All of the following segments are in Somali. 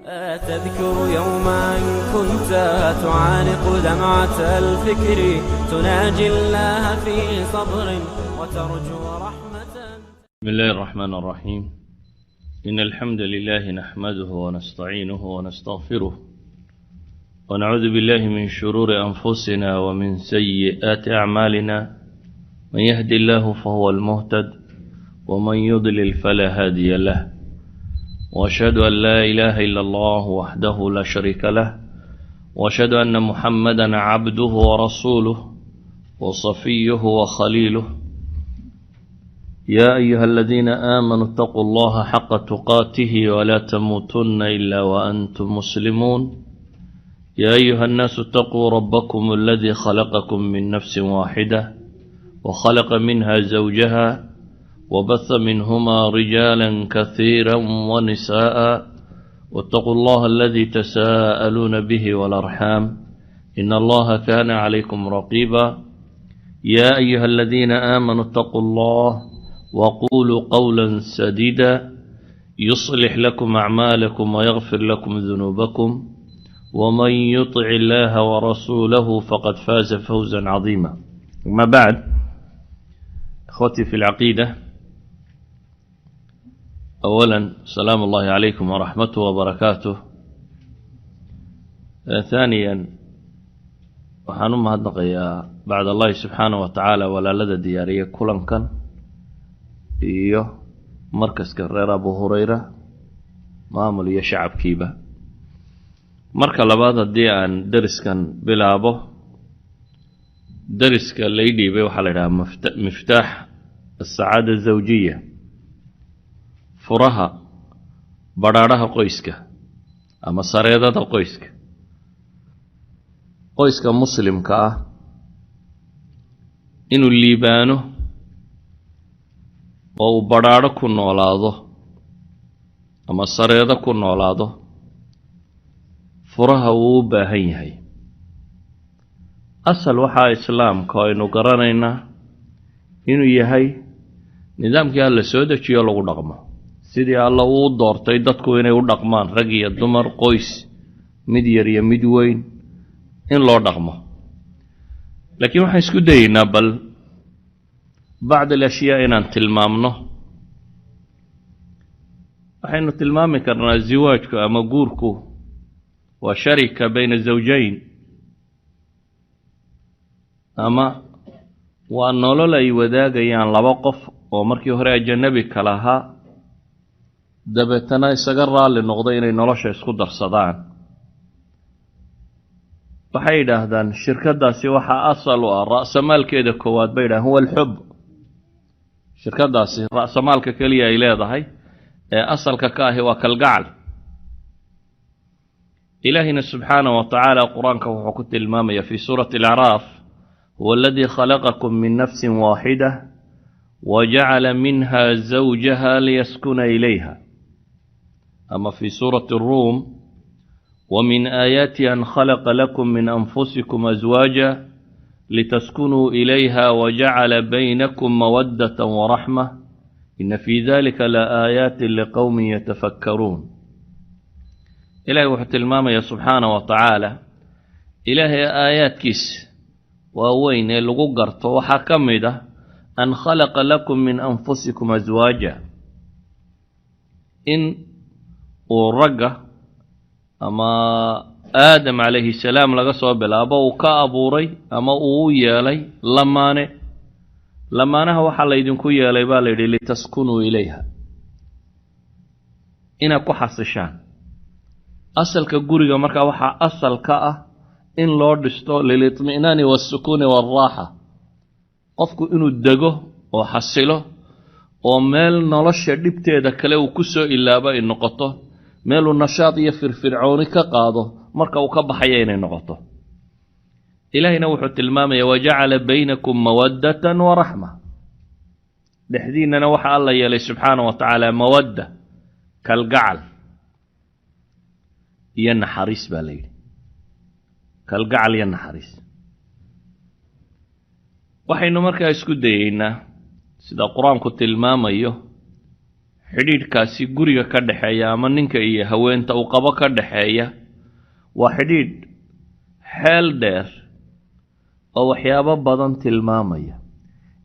تذكر يوما كنت تعانق دمعة الفكر تناجي الله في صبر وترجو رحمة. بسم الله الرحمن الرحيم. إن الحمد لله نحمده ونستعينه ونستغفره ونعوذ بالله من شرور أنفسنا ومن سيئات أعمالنا. من يهدي الله فهو المهتد ومن يضلل فلا هادي له، وأشهد أن لا إله إلا الله وحده لا شريك له، وأشهد أن محمدا عبده ورسوله وصفيه وخليله. يا أيها الذين آمنوا اتقوا الله حق تقاته ولا تموتن إلا وأنتم مسلمون. يا أيها الناس اتقوا ربكم الذي خلقكم من نفس واحدة وخلق منها زوجها وبث منهما رجالا كثيرا ونساء، واتقوا الله الذي تساءلون به والأرحام إن الله كان عليكم رقيبا. يا أيها الذين آمنوا اتقوا الله وقولوا قولا سديدا يصلح لكم أعمالكم ويغفر لكم ذنوبكم، ومن يطع الله ورسوله فقد فاز فوزا عظيما. أما بعد، أخوتي في العقيدة، أولا سلام الله عليكم ورحمته وبركاته. ثانيا waxaan u mahadnaqayaa bacd allahi subxaanaه wa tacaala walaalada diyaariya kulankan iyo markaska reer abu hurayra maamul iyo shacabkiiba. marka labaad, haddii aan deriskan bilaabo, deriska lay dhiibay waxaa la idhahaa miftaax asacaada azawjiya, furaha badhaadhaha qoyska ama sareedada qoyska. qoyska muslimka ah inuu liibaano oo uu badhaadho ku noolaado ama sareedo ku noolaado, furaha wuu u baahan yahay. asal waxaa islaamka aynu garanaynaa inuu yahay nidaamkii alla soo dejiyo lagu dhaqmo, sidii alla uu doortay dadku inay u dhaqmaan, rag iyo dumar, qoys mid yar iyo mid weyn, in loo dhaqmo. laakiin waxaan isku dayeynaa bal bacd alashyaa inaan tilmaamno. waxaynu tilmaami karnaa ziwaajku ama guurku waa sharika bayna zawjayn, ama waa nolol ay wadaagayaan laba qof oo markii hore ajanabi kala ahaa, dabeetana isaga raalli noqday inay nolosha isku darsadaan. waxay yidhaahdaan shirkadaasi waxaa asal u ah, ra'samaalkeeda koowaad bay yidhahdaan huwa alxub. shirkadaasi ra'samaalka keliya ay leedahay ee asalka ka ahi waa kalgacal. ilaahina subxaanaه wa tacaala qur-aanka wuxuu ku tilmaamaya fi suurati alacraaf: huwa aladii khalaqakum min nafsin waaxida wajacala minha zawjaha liyaskuna ilayha. ama fi suurati الruum: ومن آياته أن خلق لكم من أنفسكم أزواجا لتسكنوا إليها وجعل بينكم مودة ورحمة إن في ذلك لآيات لقوم يتفكرون. إلهي وحت الماما يا سبحانه وتعالى، إلهي آيات كيس ووين اللغوغرت وحكمده أن خلق لكم من أنفسكم أزواجا، إن ورقة ama aadam calayhi salaam laga soo bilaabo uu ka abuuray ama uu u yeelay lamaane. lamaanaha waxaa laydinku yeelay baa la yidhi litaskunuu ilayha, inaad ku xasishaan. asalka guriga markaa waxaa asal ka ah in loo dhisto lilitminaani waasukuuni waalraaxa, qofku inuu dego oo xasilo oo meel nolosha dhibteeda kale uu ku soo ilaabo ay noqoto, meeluu nashaad iyo firfircooni ka qaado marka uu ka baxaya inay noqoto. ilaahayna wuxuu tilmaamaya wajacala baynakum mawaddatan waraxma, dhexdiinnana waxa alla yeelay subxaanaه wa tacaala mawadda, kalgacal iyo naxariis baa la yidhi. kalgacal iyo naxariis. waxaynu markaa isku dayeynaa sida qur-aanku tilmaamayo xidhiidhkaasi guriga ka dhaxeeya ama ninka iyo haweenta uu qabo ka dhaxeeya waa xidhiidh xeel dheer oo waxyaabo badan tilmaamaya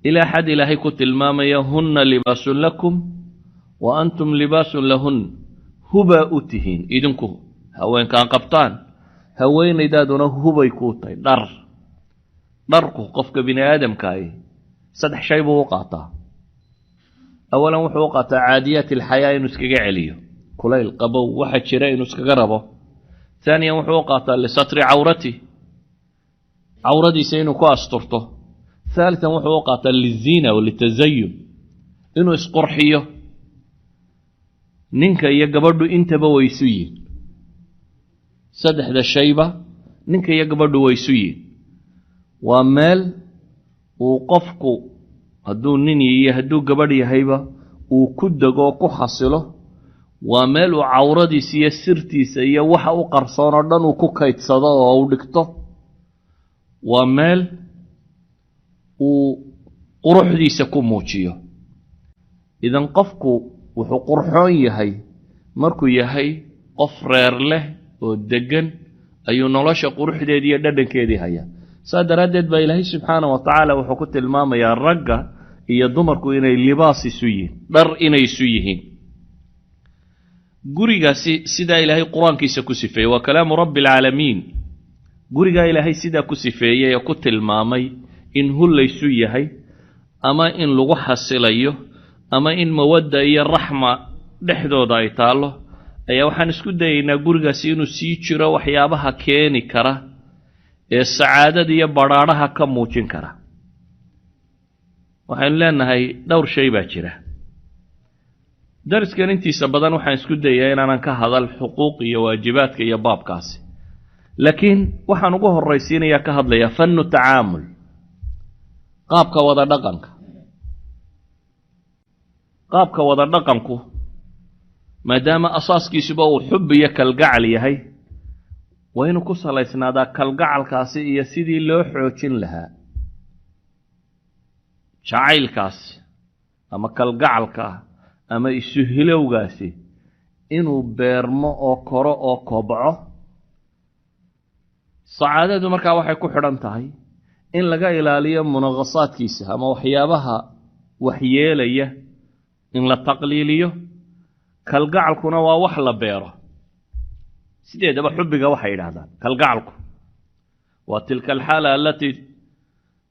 ilaa xad ilaahay ku tilmaamaya hunna libaasun lakum wa antum libaasun lahun hubaa u tihiin idinku haweenkaan qabtaan haweenaydaaduna hubay kuu tahay dharku qofka bini aadamkaahi 3 shay buu u qaataa awalan wuxuu u qaataa caadiyaat alxayaa inuu iskaga celiyo kulayl qabow waxa jira inuu iskaga rabo ثانيا wuxuu u qaataa lisatri cawrati cawradiisa inuu ku asturto ثالثا wuxuu u qaataa liziina walitazayun inuu isqurxiyo ninka iyo gabadhu intaba way isu yihiin saddexda shayba ninka iyo gabadhu way isu yihiin waa meel uu qofku hadduu nin iyo hadduu gabadh yahayba uu ku dego ku xasilo waa meel uu cawradiisa iyo sirtiisa iyo waxa u qarsoon oo dhan uu ku kaydsado oo u dhigto waa meel uu quruxdiisa ku muujiyo idan qofku wuxuu qurxoon yahay markuu yahay qof reer leh oo degan ayuu nolosha quruxdeedii iyo dhadhankeedii hayaa saa daraaddeed baa ilaahay subxaana wa tacaala wuxuu ku tilmaamayaa ragga iyo dumarku inay libaas isu yihiin dhar inay isu yihiin gurigaasi sidaa ilaahay qur-aankiisa ku sifeeyey waa kalaamu rabbi alcaalamiin gurigaa ilaahay sidaa ku sifeeyey ee ku tilmaamay in hullaysu yahay ama in lagu xasilayo ama in mawadda iyo raxma dhexdooda ay taallo ayaa waxaan isku dayaynaa gurigaasi inuu sii jiro waxyaabaha keeni kara ee sacaadada iyo badhaadhaha ka muujin kara waxaynu leenahay dhowr shay baa jira dariskan intiisa badan waxaan isku dayaa inaanan ka hadal xuquuq iyo waajibaadka iyo baabkaasi laakiin waxaan ugu horraysiinayaa ka hadlayaa fannu tacaamul qaabka wada dhaqanku maadaama asaaskiisuba uu xub iyo kalgacal yahay waa inuu ku salaysnaadaa kalgacalkaasi iyo sidii loo xoojin lahaa jacaylkaasi ama kalgacalka ama isu hilowgaasi inuu beermo oo koro oo kobco sacaadadu markaa waxay ku xidhan tahay in laga ilaaliyo munaqasaadkiisa ama waxyaabaha waxyeelaya in la taqliiliyo kalgacalkuna waa wax la beero sideedaba xubbiga waxay yidhaahdaan kalgacalku waa tilka alxaala alatii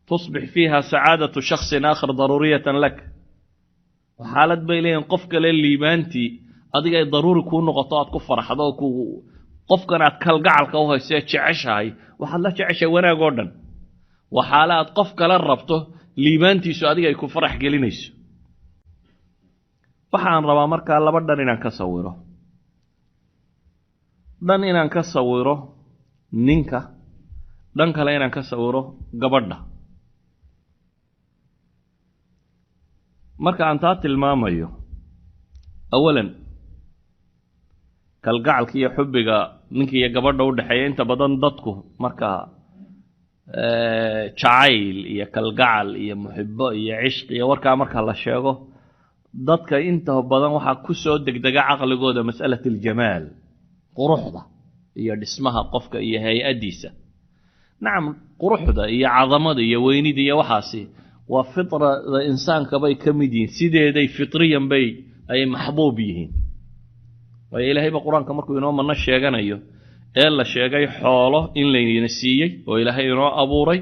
tusbix fiiha sacaadatu shaksin aakhar daruuriyatan lak xaalad bay leeyihin qof kale liibaantii adiga ay daruuri kuu noqoto aad ku faraxdo qofkan aad kalgacalka u hayso ee jeceshahay waxaad la jeceshahay wanaag oo dhan waa xaala aad qof kale rabto liibaantiisu adiga ay ku farax gelinayso waxaan rabaa markaa laba dhan inaan ka sawiro dhan inaan ka sawiro ninka dhan kale inaan ka sawiro gabadha marka aan taa tilmaamayo awalan kalgacalka iyo xubbiga ninka iyo gabadha u dhexeeya inta badan dadku marka jacayl iyo kalgacal iyo muxibbo iyo cishq iyo warkaa marka la sheego dadka inta badan waxaa ku soo degdega caqligooda mas'alat aljamaal quruxda iyo dhismaha qofka iyo hay-addiisa nacam quruxda iyo cadamada iyo weynida iyo waxaasi waa fitrada insaanka bay ka mid yihiin sideeday fitriyan bay ay maxbuub yihiin waayo ilaahayba qur-aanka markuu inoo manno sheeganayo ee la sheegay xoolo in layna siiyey oo ilaahay inoo abuuray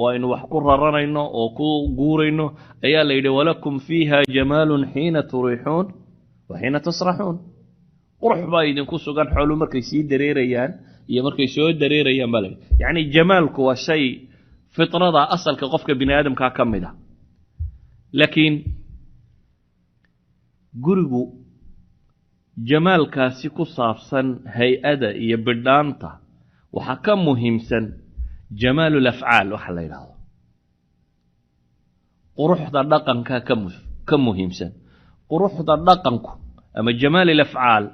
oo aynu wax ku raranayno oo ku guurayno ayaa la yidhi walakum fiiha jamaalun xiina turiixuun wa xiina tasraxuun qurux baa idinku sugan xoolu markay sii dareerayaan iyo markay soo dareerayaan baa layidhi yacni jamaalku waa shay fitrada asalka qofka bini aadamkaa ka mid a laakiin gurigu jamaalkaasi ku saabsan hay-ada iyo bidhaanta waxaa ka muhiimsan jamaalu lafcaal waxa la yidhaahdo quruxda dhaqanka ka muhiimsan quruxda dhaqanku ama jamaal alafcaal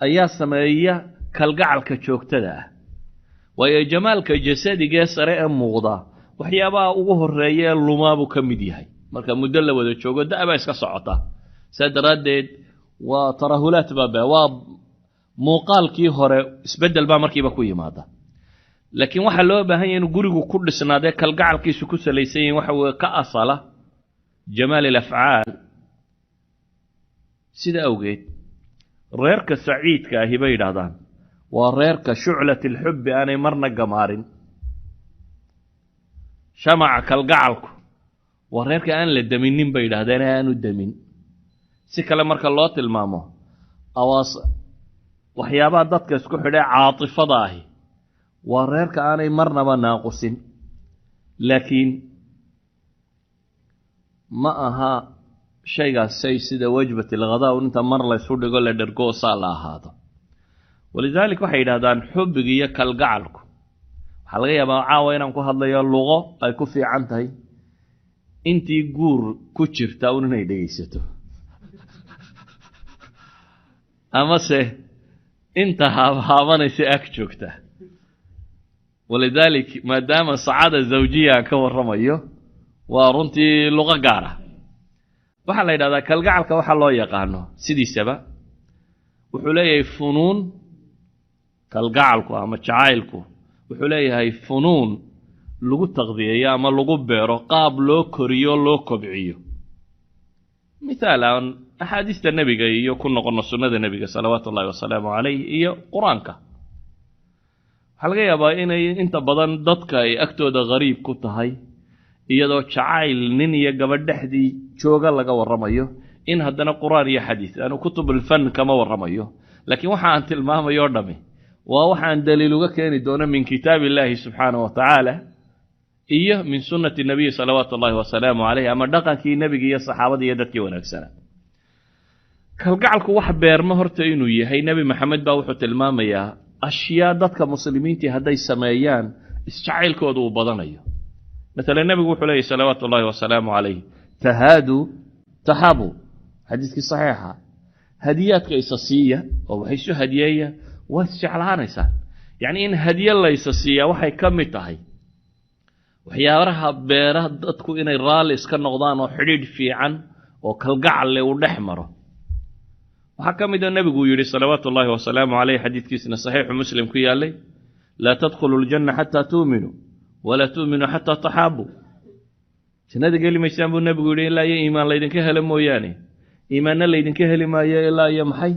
ayaa sameeya kalgacalka joogtada ah waayo jamaalka jasadigee sare ee muuqda waxyaabaha ugu horreeya ee lumaabuu ka mid yahay marka muddo la wada joogo da'baa iska socota سادرادد وترهلات بابا وموقالكي هore isbedel baa markiiba ku yimaada laakiin waxa loo baahan yahay in gurigu ku dhisnaade kalgacalkiisu ku salaysan waxa uu ka asala jamaal al-af'aal sida awgeed reerka saciidka ahi bay yiraahdaan waa reerka shuclat al-hubb aanay marna gamaarin shamaca kalgacalku waa reerka aan la daminin bay yiraahdeen aanu damin si kale marka loo tilmaamo awaas waxyaabaha dadka isku xidhay caatifada ahi waa reerka aanay marnaba naaqusin laakiin ma aha shaygaas shay sida wajbat al-ghadaa inta mar la isu dhigo la dhergo saa la ahaado walidaalika waxay yidhaahdaan xubbiga iyo kalgacalku waxaa laga yaabaa caawa inaan ku hadlayo luqo ay ku fiican tahay intii guur ku jirta inay dhegaysato ama se inta haabanaysa ag joogta walidaalika maadaama saacada zawjiya ka warramayo waa runtii luqo gaar ah waxaa la yidhahdaa kalgacalka waxa loo yaqaano sidiisaba wuxuu leeyahay funuun kalgacalku ama jacaylku wuxuu leeyahay funuun lagu taqdiyeeyo ama lagu beero qaab loo koriyo loo kobciyo misaalan axaadiista nebiga iyo ku noqono sunnada nebiga salawaatu ullahi wasalaamu calayh iyo qur-aanka waxaa laga yaabaa inay inta badan dadka ay agtooda gariib ku tahay iyadoo jacayl nin iyo gabadh dhexdii jooga laga warramayo in haddana qur'aan iyo xadiis aanu kutubul fan kama warramayo laakiin waxa aan tilmaamayo dhami waa waxaan daliil uga keeni doono min kitaabillahi subxaanahu wa tacaala iyo min sunnati nabiy salawaatu ullahi wasalaamu calayh ama dhaqankii nebiga iyo saxaabada iyo dadkii wanaagsanaa kalgacalku wax beerma horta inuu yahay nebi maxamed baa wuxuu tilmaamayaa ashyaa dadka muslimiintii hadday sameeyaan isjacaylkooda uu badanayo مثلا النبي يقول عليه صلوات الله وسلامه عليه تهادوا تحابوا حديث صحيحة هديات كيساسية أو حيث هدية واسجعلها نيسان يعني إن هدية الله يساسية وحي كم تهي وحي أورها بيره دتكو إن الرال إسكن نغضان وحريد في عن وكالقعل ونحمره وحكم إذا النبي يقول صلوات الله وسلامه عليه حديث كيسنا صحيح مسلم كيالي لا تدخلوا الجنة حتى تؤمنوا ولا تؤمنوا حتى تحابوا سنادي قال لي ما يسامبو النبي يقول لا يا إيمان لا يدنك هل موياني إيمان لا يدنك هل ما لا يمحي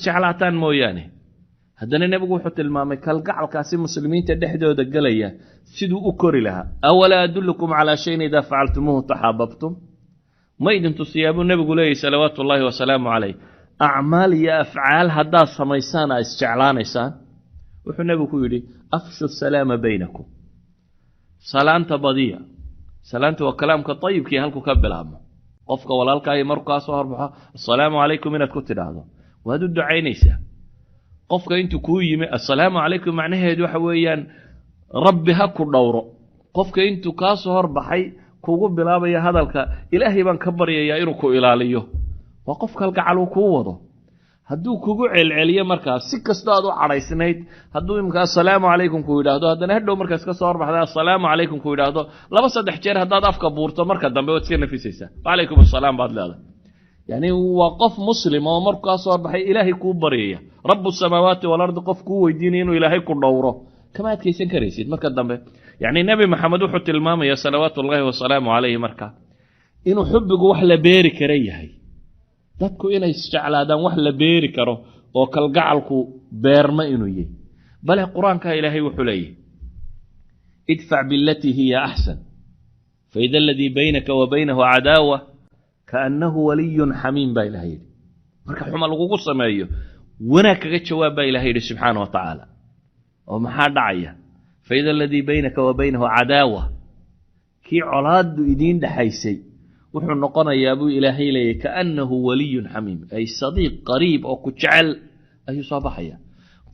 جعلاتان موياني هدنا النبي يقول حتى المامي كالقعل كاسي مسلمين تدحدوا دقليا سيدو أكوري لها أولا أدلكم على شيء إذا فعلتموه تحاببتم ما يدن تصيابوا النبي يقول لي صلوات الله وسلامه عليه أعمال يا أفعال هدا سميسان استعلانيسان وحو النبي يقول لي أفشوا السلام بينكم salaanta badiya salaanta waa kalaamka tayyibkii halku ka bilaabmo qofka walaalka ay markaa soo horbaxo assalaamu alaykum inaad ku tiraahdo waad u ducaynaysaa qofka intuu ku yimi assalaamu alaykum macnaheedu waxa weeyaan rabbi ha ku dhowro qofka intuu ka soo horbaxay kugu bilaabaya hadalka ilaahay baan ka baryayaa inuu ku ilaaliyo waa qofka kalgacal uu ku wado hadduu kugu celceliyo markaas si kasta aad u caraysnayd hadduu imka assalaamu alaykum ku yiraahdo haddana hadhow markaas ka soo horbaxday assalaamu alaykum ku yiraahdo laba saddex jeer haddaad afka buurto marka dambe waad iska nafisaysaa alaykum assalaam baad leedahay yani waa qof muslim oo markaa soo horbaxay ilaahay kuu baryaya rabbu samaawaati wal ardi qof kuu weydiinaya inuu ilaahay ku dhowro kama adkaysan karaysid marka dambe yani nabi maxamed wuxuu tilmaamaya salawaatu ullahi wasalaamu calayhi marka inuu xubbigu wax la beeri kara yahay dadku inay isjeclaadaan wax la beeri karo oo kalgacalku beerma inuu yahay bal quraanka ilaahay wuxuu leeyahay idfa' billati hiya ahsan fa idha alladhi baynaka wa baynahu adawa kaannahu waliyyun hamim ba ilaahay marka xuma lagu sameeyo wana kaga jawaaba ilaahay subhanahu wa ta'ala oo maxaa dhacaya fa idha alladhi baynaka wa baynahu adawa ki colaadu idin dhaxaysay wuxuu noqonayaa buu ilaahay leeyahay kaannahu waliyyun hamim ay sadiiq qariib oo ku jecel ayuu soo baxaya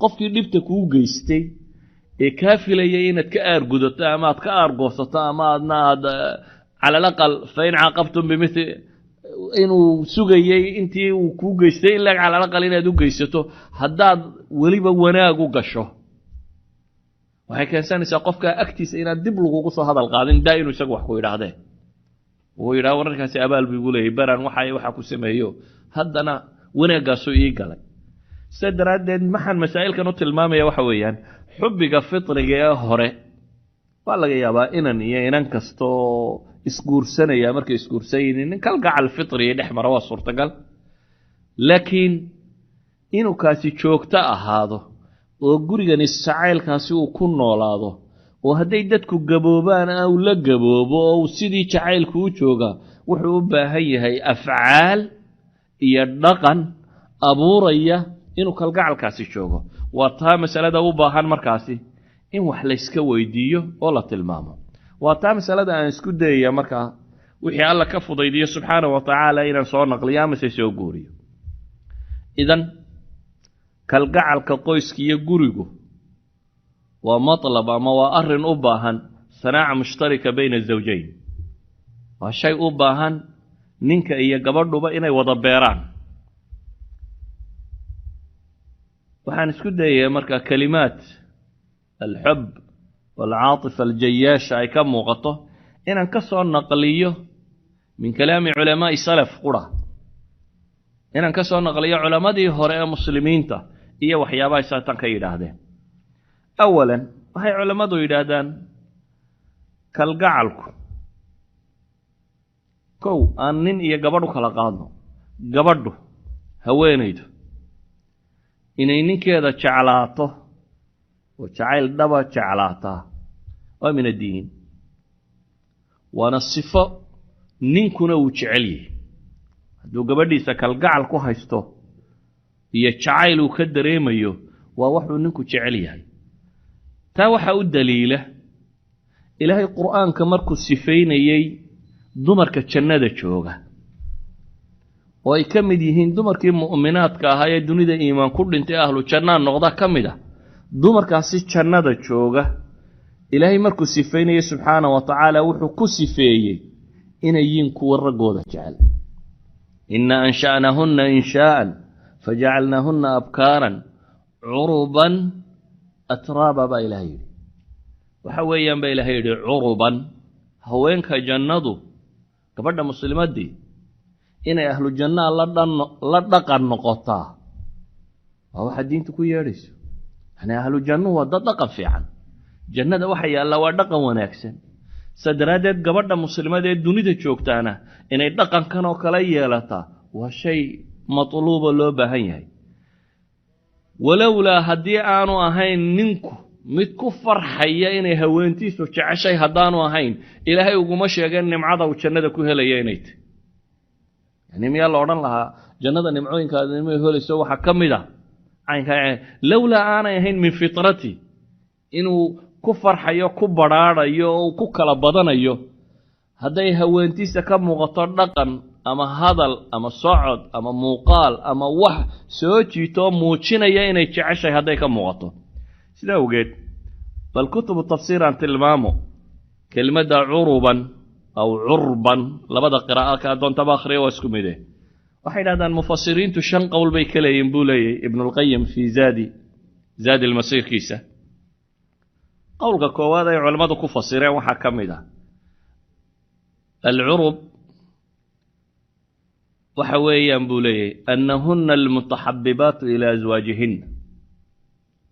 qofkii dhibta kuu geystay ee ka filayay inaad ka aargudato ama aad ka aargoosato ama aadna على الأقل فإن عاقبتم بمثل إنه سجيي أنتي وكوجيستي إلا على الأقل إن أدو جيسته هداد وليبا وناقو قشه وهي كإنسان يساقفك أكتس إن الدبلغ قصة هذا القادم دائما يساقو حكو إلى هذا ويرى ورنك سأبال بيقول بران وحا كسميو هدنا ونقاسو إيقالي سدرادين محن مسائل كانوا تلمامي وحويان حبك فطرك يا هوري والله يا با إنان كستو isguursanaya يا markay isguursayin in kal gacal fitri dhexmara waa suurtagal laakiin inuu kaasi joogto ahaado oo gurigan isaceelkaasi uu ku noolaado oo haday dadku gaboobaan oo la gaboobo oo sidii jaceelku u jooga wuxuu u baahan yahay afcaal iyo dhaqan abuuraya inuu kal gacalkaasi joogo waa taa mas'alada u baahan markaasi in wax la iska weydiiyo oo la tilmaamo وتا مسألة أن اسكو دايا marka wixii alla ka fudaydiyo subhanahu wa ta'ala inaan soo naqliyo ama soo guuriyo idan kalgacalka qoyskiyo gurigu waa matlab ama waa arin u baahan sanaaca mushtarika bayna zawjayn waa shay u baahan ninka iyo gabadhuba inay wada beeraan waxaan isku daayay marka kalimaat alhub والعاطفة الجياشة أي كم موقته إن انكسر نقليه من كلام علماء السلف قرى إن انكسر نقليه علماء دي هراء مسلمين تا إيه وحيابا يساتن كيدا هذا أولا هاي علماء دو يدادان كالقعلك كو أنين إيه قبردو خلقانو قبردو هوينيدو إنين كيدا شعلاته وجعل دبا جعلاتا ومن الدين وانا الصفة ننكنا وجعليه دو قبرديسا كالقعل كو هايستو هي جعيل وكدريميو ووحو ننكو جعليه تا وحا الدليلة إلهي القرآن كمركو السفين يي دمرك الجنة جوغا وأي كمديهين دمرك المؤمنات كاهاي الدنيا إيمان كل انت أهلو جنان نغضا كمده dumarkaasi jannada jooga ilaahay markuu sifeeyay subhanahu wa ta'ala wuxuu ku sifeeyay inay yiin kuwa ragooda jecel inna ansha'nahunna insha'an faj'alnahunna abkaran uruban atraba ba ilaahay waxa weeyaan ba ilaahay uruban haweenka jannadu gabadha muslimadii inay ahlu janna la dhaqan noqotaa waxa diintu ku yeedhayso أنا أهل الجنة ودقق في عن جنة وحيا الله ودقق ونكسن سدرادات قبضة مسلمات الدنيا تشوكتانا إن الدقق كانوا كليا لتا وشيء مطلوب له بهاي ولولا هدي أنو أهين ننكو متكفر حيا إن هوانتي سوتشعشي هدانو أهين إلهي وقماش يجن نمعضة وجنة كوها ليانيت يعني ميا الله أوران لها جنة نمعوين كذا نمعوين هو اللي سوى حكمي ده لولا أنا يهين من فطرتي إنه كفر حيو كبرار يو كوكلا بدن يو هذا هوانتي سكب مغطرقا أما هذا أما صعد أما موقال أما وح سوتي تو موتشينا يين يتعشى هذا كم مغطى سلا وجد فالكتب التفسير عن تلمامه كلمة عربا أو عربا لبدا قراءة كادون تباخري واسكميده واحد هذا المفسرين تشنق والبيكلة ينبولي ابن القيم في زاد المسير كيسة قولك كواذا علماء كفسرين وحكم ده العرب وحوي ينبولي أنهن المتحببات إلى أزواجهن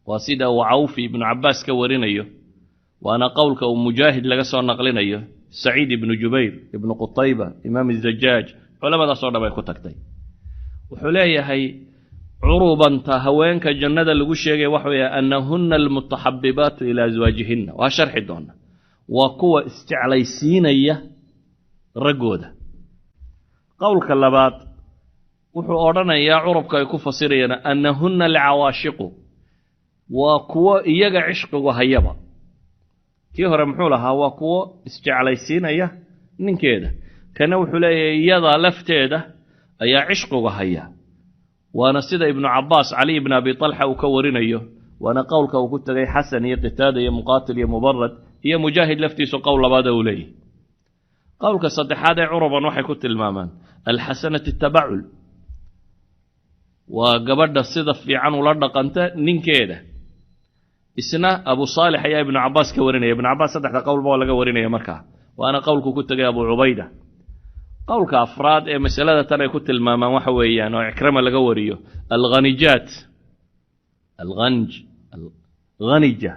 وسيدة وعوفي بن عباس كورين أيه وأنا قولك ومجاهد لقصر نقلين أيه سعيد بن جبير ابن قطيبة إمام الزجاج علماء صورنا باي كتكتي وحليه هي عروبا تهوينك جنة لغو شيغي وحويا أنهن المتحببات إلى أزواجهن وشرح دون وقوة استعليسينية رقودة قولك اللبات وحو أورنا يا عربك يكون فصيرينا أنهن العواشق وقوة إيجا عشق وهيبا كيه رمحولها وقوة استعليسينية من كده كان وحليه يضع لفتيده أي عشق وهيا وأنا سيدة ابن عباس علي بن أبي طلحة وكورين أيه وأنا قولك وكنت غي حسن يا قتادة يا مقاتل يا مبرد يا مجاهد لفتي سو قول بعد أولي قولك صدح هذا عربا وحي كنت المامان الحسنة التبعل وقبض الصدف في عن ولدق أنت نين كيده اسنا أبو صالح يا ابن عباس كورين يا ابن عباس صدح قول بولا كورين يا مركا وأنا قولك كنت غي أبو عبيدة qowlka afraad ee masalada tan ay ku tilmaamaan waxa weeyaan oo Ikrama laga wariyo alghanijaat ghanija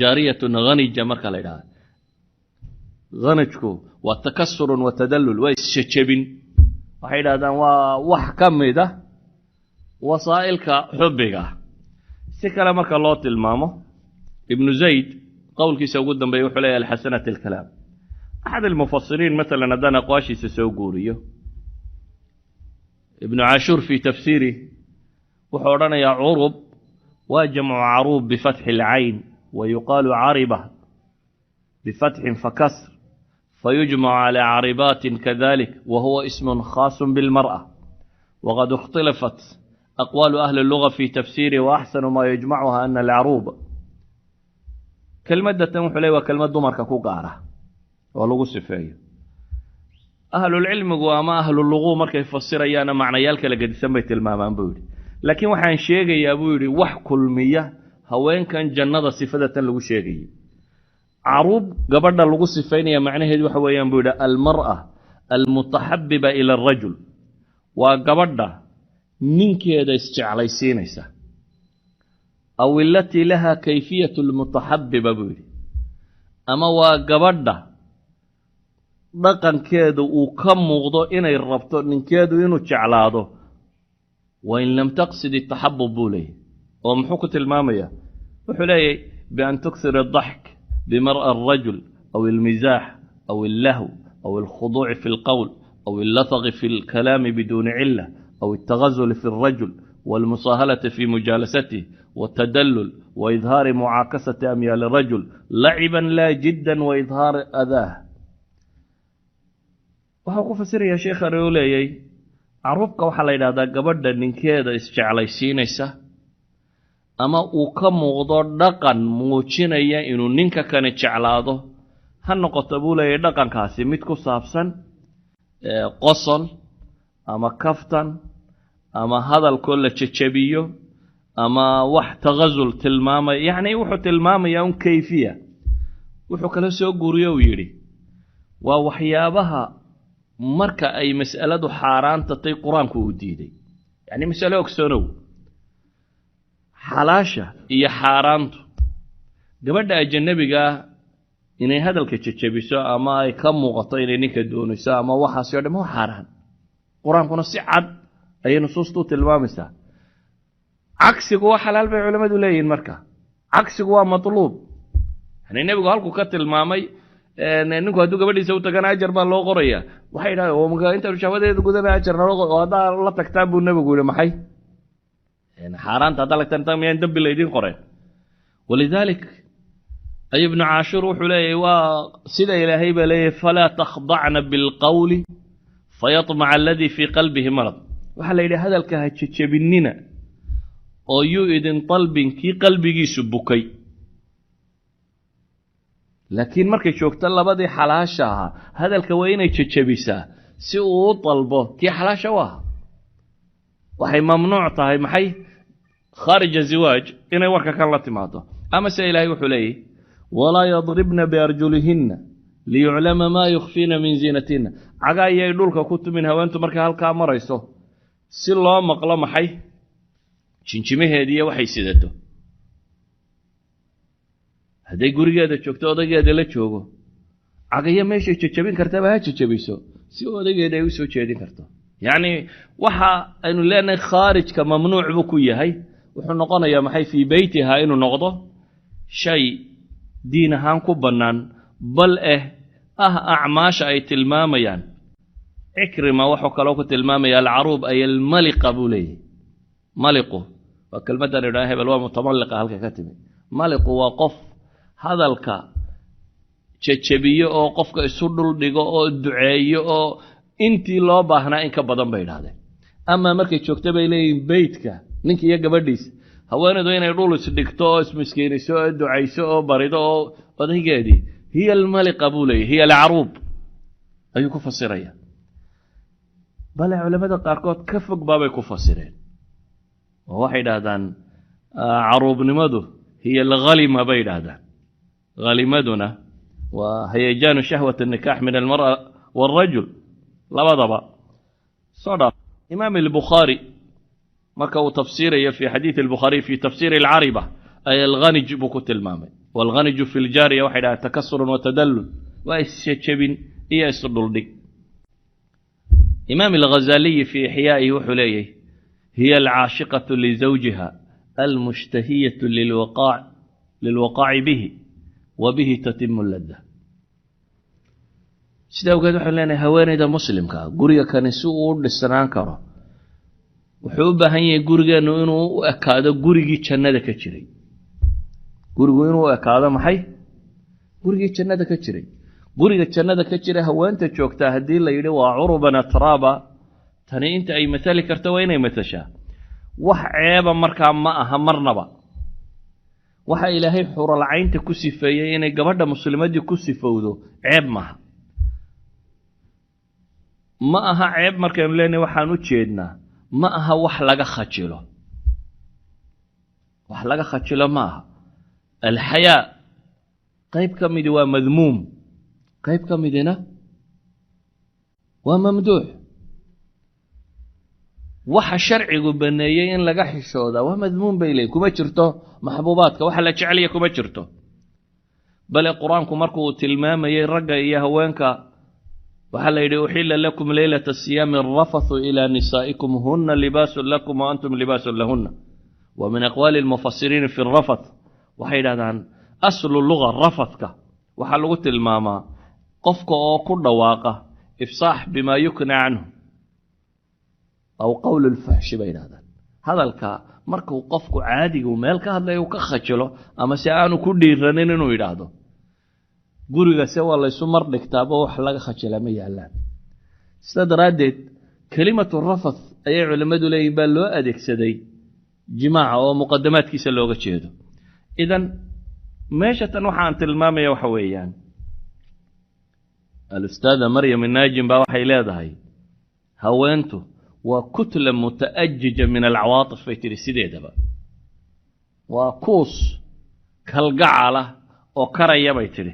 jaariyatun ghanija marka la yidhaahdo ghanajku waa takassurun wa tadallul waa isjejebin waxay yidhahdaan waa wax ka mid ah wasaa'ilka xubbiga si kale marka loo tilmaamo ibnu zayd qowlkiisa ugu dambeeya wuxuu leeyahay alxasanat alkalaam axad almufassiriin مثلا haddaan aqwaashiisa soo guuriyo ibnu cashuur fi tafsiirih wuxuu odhanayaa curub waa jamcu caruub bifatxi alcayn ويقال عربة بفتح فكسر فيجمع على عربات كذلك وهو اسم خاص بالمرأة وقد اختلفت أقوال أهل اللغة في تفسيره وأحسن ما يجمعها أن العروب كلمة تنوح لي وكلمة دمر كوكارة ولغو صفية أهل العلم وما أهل اللغو مركا يفسر أيانا معنى يالك لقد سميت المامان بوري لكن وحان شيء يا بوري وحكل مية haweenkan jannada sifadatan lagu sheegay caruub gabadha lagu sifeynaya macnaheedu waxa weeyaan buu yiraahdaa almar'a almutahabbiba ila arrajul waa gabadha ninkeeda isjeclaysiinaysa aw allati laha kayfiyatu almutahabbiba buu ama waa gabadha dhaqankeedu uu ka muuqdo inay rabto ninkeedu inuu jeclaado wa in lam taqsid at-tahabbub buu leeyahay ومحوكة المامية وحلي بأن تكثر الضحك بمرأة الرجل أو المزاح أو اللهو أو الخضوع في القول أو اللثغ في الكلام بدون علة أو التغزل في الرجل والمصاهلة في مجالسته والتدلل وإظهار معاكسة أميال الرجل لعبا لا جدا وإظهار أذاه وحوكو فسر يا شيخ ريولي عروبك وحلي هذا قبدا من كذا استعلي سينيسة ama uu ka muuqdo dhaqan muujinaya inuu ninka kane jeclaado ha noqoto buu leeyahay dhaqankaasi mid ku saabsan qosol ama kaftan ama hadalkoo la jejebiyo ama wax tagazul tilmaamaya yacni wuxuu tilmaamayaa un kayfiya wuxuu kala soo guuriyo uu yidhi waa waxyaabaha marka ay mas'aladu xaaraantatay qur-aanku uu diiday yacni mas'alo ogsoonow xalaasha iyo xaaraantu gabadha ajnabiga inay hadalka jejebiso ama ay ka muuqato inay ninka doonayso ama waxaas oo dhan waa xaraan quraankuna si cad ay nusuustu tilmaamaysaa cagsigu waa xalaal bay culimadu leeyihiin marka cagsigu waa matluub yani nabigu halku ka tilmaamay ninku hadduu gabadhiisa u tagana ajar baa loo qorayaa waxay yidhahdeen oo marka inta shahawadeedu gudana ajarna oo haddaa la tagtaan buu nabigu yidhi maxay حاران تطلق تنتم يندب الذين قرين ولذلك أي ابن عاشور وحليه وسيد إلهي بليه فلا تخضعن بالقول فيطمع الذي في قلبه مرض وحل إلى هذا الكهتش بالننا أو يؤذن طلب كي قلبي سبكي لكن مركي شوكت الله بدي حلاشها هذا الكوين يتشبسا سوء طلبه كي حلاشوها وحي ممنوع طهي محي خارج الزواج إن وكا كان لطماته أما سيلاهي وحليه ولا يضربن بأرجلهن ليعلم ما يخفين من زينتهن عقا يدولك كنت منها وانتو مركا هالكا مريسو سلا مقلا محي شنشمه هدية وحي سيدته هدي قرية شوكتو ودقية دي لتشوكو عقا يميشي تشبين كرتبها تشبيسو سيو ودقية دي ويسو تشبين كرتو يعني waxa aynu leenahay khaarijka mamnuuc buu ku yahay wuxuu noqonayaa maxay fi baytiha inuu noqdo shay diin ahaan ku bannaan bal acmaasha ay tilmaamayaan ikrima wuxuu kaloo ku tilmaamaya alcaruub ay almaliqa buu leeyahay maliqu waa kelmaddan idhaa hebel waa mutamalliqa halka ka timi maliqu waa qof hadalka jejebiyo oo qofka isu dhul dhigo oo duceeyo oo intii loo baahnaa in ka badan bay yidhaahdeen ama markay joogta bay leeyihiin beydka ninka iyo gabadhiisa haweenaydu inay dhul isdhigto oo ismiskiiniso oo ducayso oo barido oo odaygeedii hiya almaliqa buu leeyahy hiya alcaruub ayuu ku fasiraya bale culamada qaarkood ka fog baabay ku fasireen oo waxay yidhaahdaan caruubnimadu hiya alghalima bay yidhaahdaan halimaduna waa hayajaanu shahwat annikaax min almar'a waalrajul labadaba soo dhaaf imaam albukhaari marka uu tafsiiraya fi xadiid albukhaari fi tafsiir alcariba ay alghanij buu ku tilmaamay walghaniju fi ljaariya waxay dhahaan takasurun watadallul waa isjebin iyo isdhuldhig imaam alghazaliyi fi ixyaa'ihi wuxuu leeyahy hiya alcaashiqatu lizawjiha almushtahiyatu lilwaqaaci bihi wa bihi tatimu ladda sida awgeed waxaan leenahay haweenayda muslimka guriga kani si uu u dhisnaan karo wuxuu u baahan yahay gurigeennu inuu u ekaado gurigii jannada ka jiray gurigu inuu u ekaado maxay gurigii jannada ka jiray guriga jannada ka jira haweenta joogtaa haddii la yidhi waa curuban atraaba tani inta ay matali karto waa inay matashaa wax ceeba markaa ma aha marnaba waxa ilaahay xuralcaynta ku sifeeyey inay gabadha muslimadii ku sifowdo ceeb maaha ma aha ceeb markaynu leenahay waxaan u jeednaa ma aha wax laga khajilo ma aha alxayaa qayb ka midi waa madmuum qayb ka midina waa mamduux waxa sharcigu baneeyey in laga xishooda waa madmuum bay leeyihin kuma jirto maxbuubaadka waxa la jeceliya kuma jirto bale qur-aanku markuu tilmaamayey ragga iyo haweenka waxaa la yidhi uxila lakum leylata siyaami arafathu ilaa nisaa'ikum huna libaasun lakum wa antum libaasun lahuna wa min aqwaali almufasiriina fi rafath waxay yidhahdaan aslu luga rafathka waxaa lagu tilmaamaa qofka oo ku dhawaaqa ifsaax bimaa yukna canhu aw qowl lfaxshi bay yidhahdaan hadalka markuu qofku caadigu meel ka hadlaya uu ka khajilo ama si aanu ku dhiiranin inuu yidhaahdo gurigase waa laysu mar dhigtaaba wax laga khajila ma yaallaan sida daraaddeed kelimatu rafath ayay culimmadu leeyihin baa loo adeegsaday jimaaca oo muqadamaadkiisa looga jeedo idan meesha tan waxaan tilmaamaya waxa weeyaan alustaada maryam inaajim baa waxay leedahay haweentu waa kutla muta'ajija min alcawaatif bay tihi sideedaba waa kuus kalgacala oo karaya bay tidhi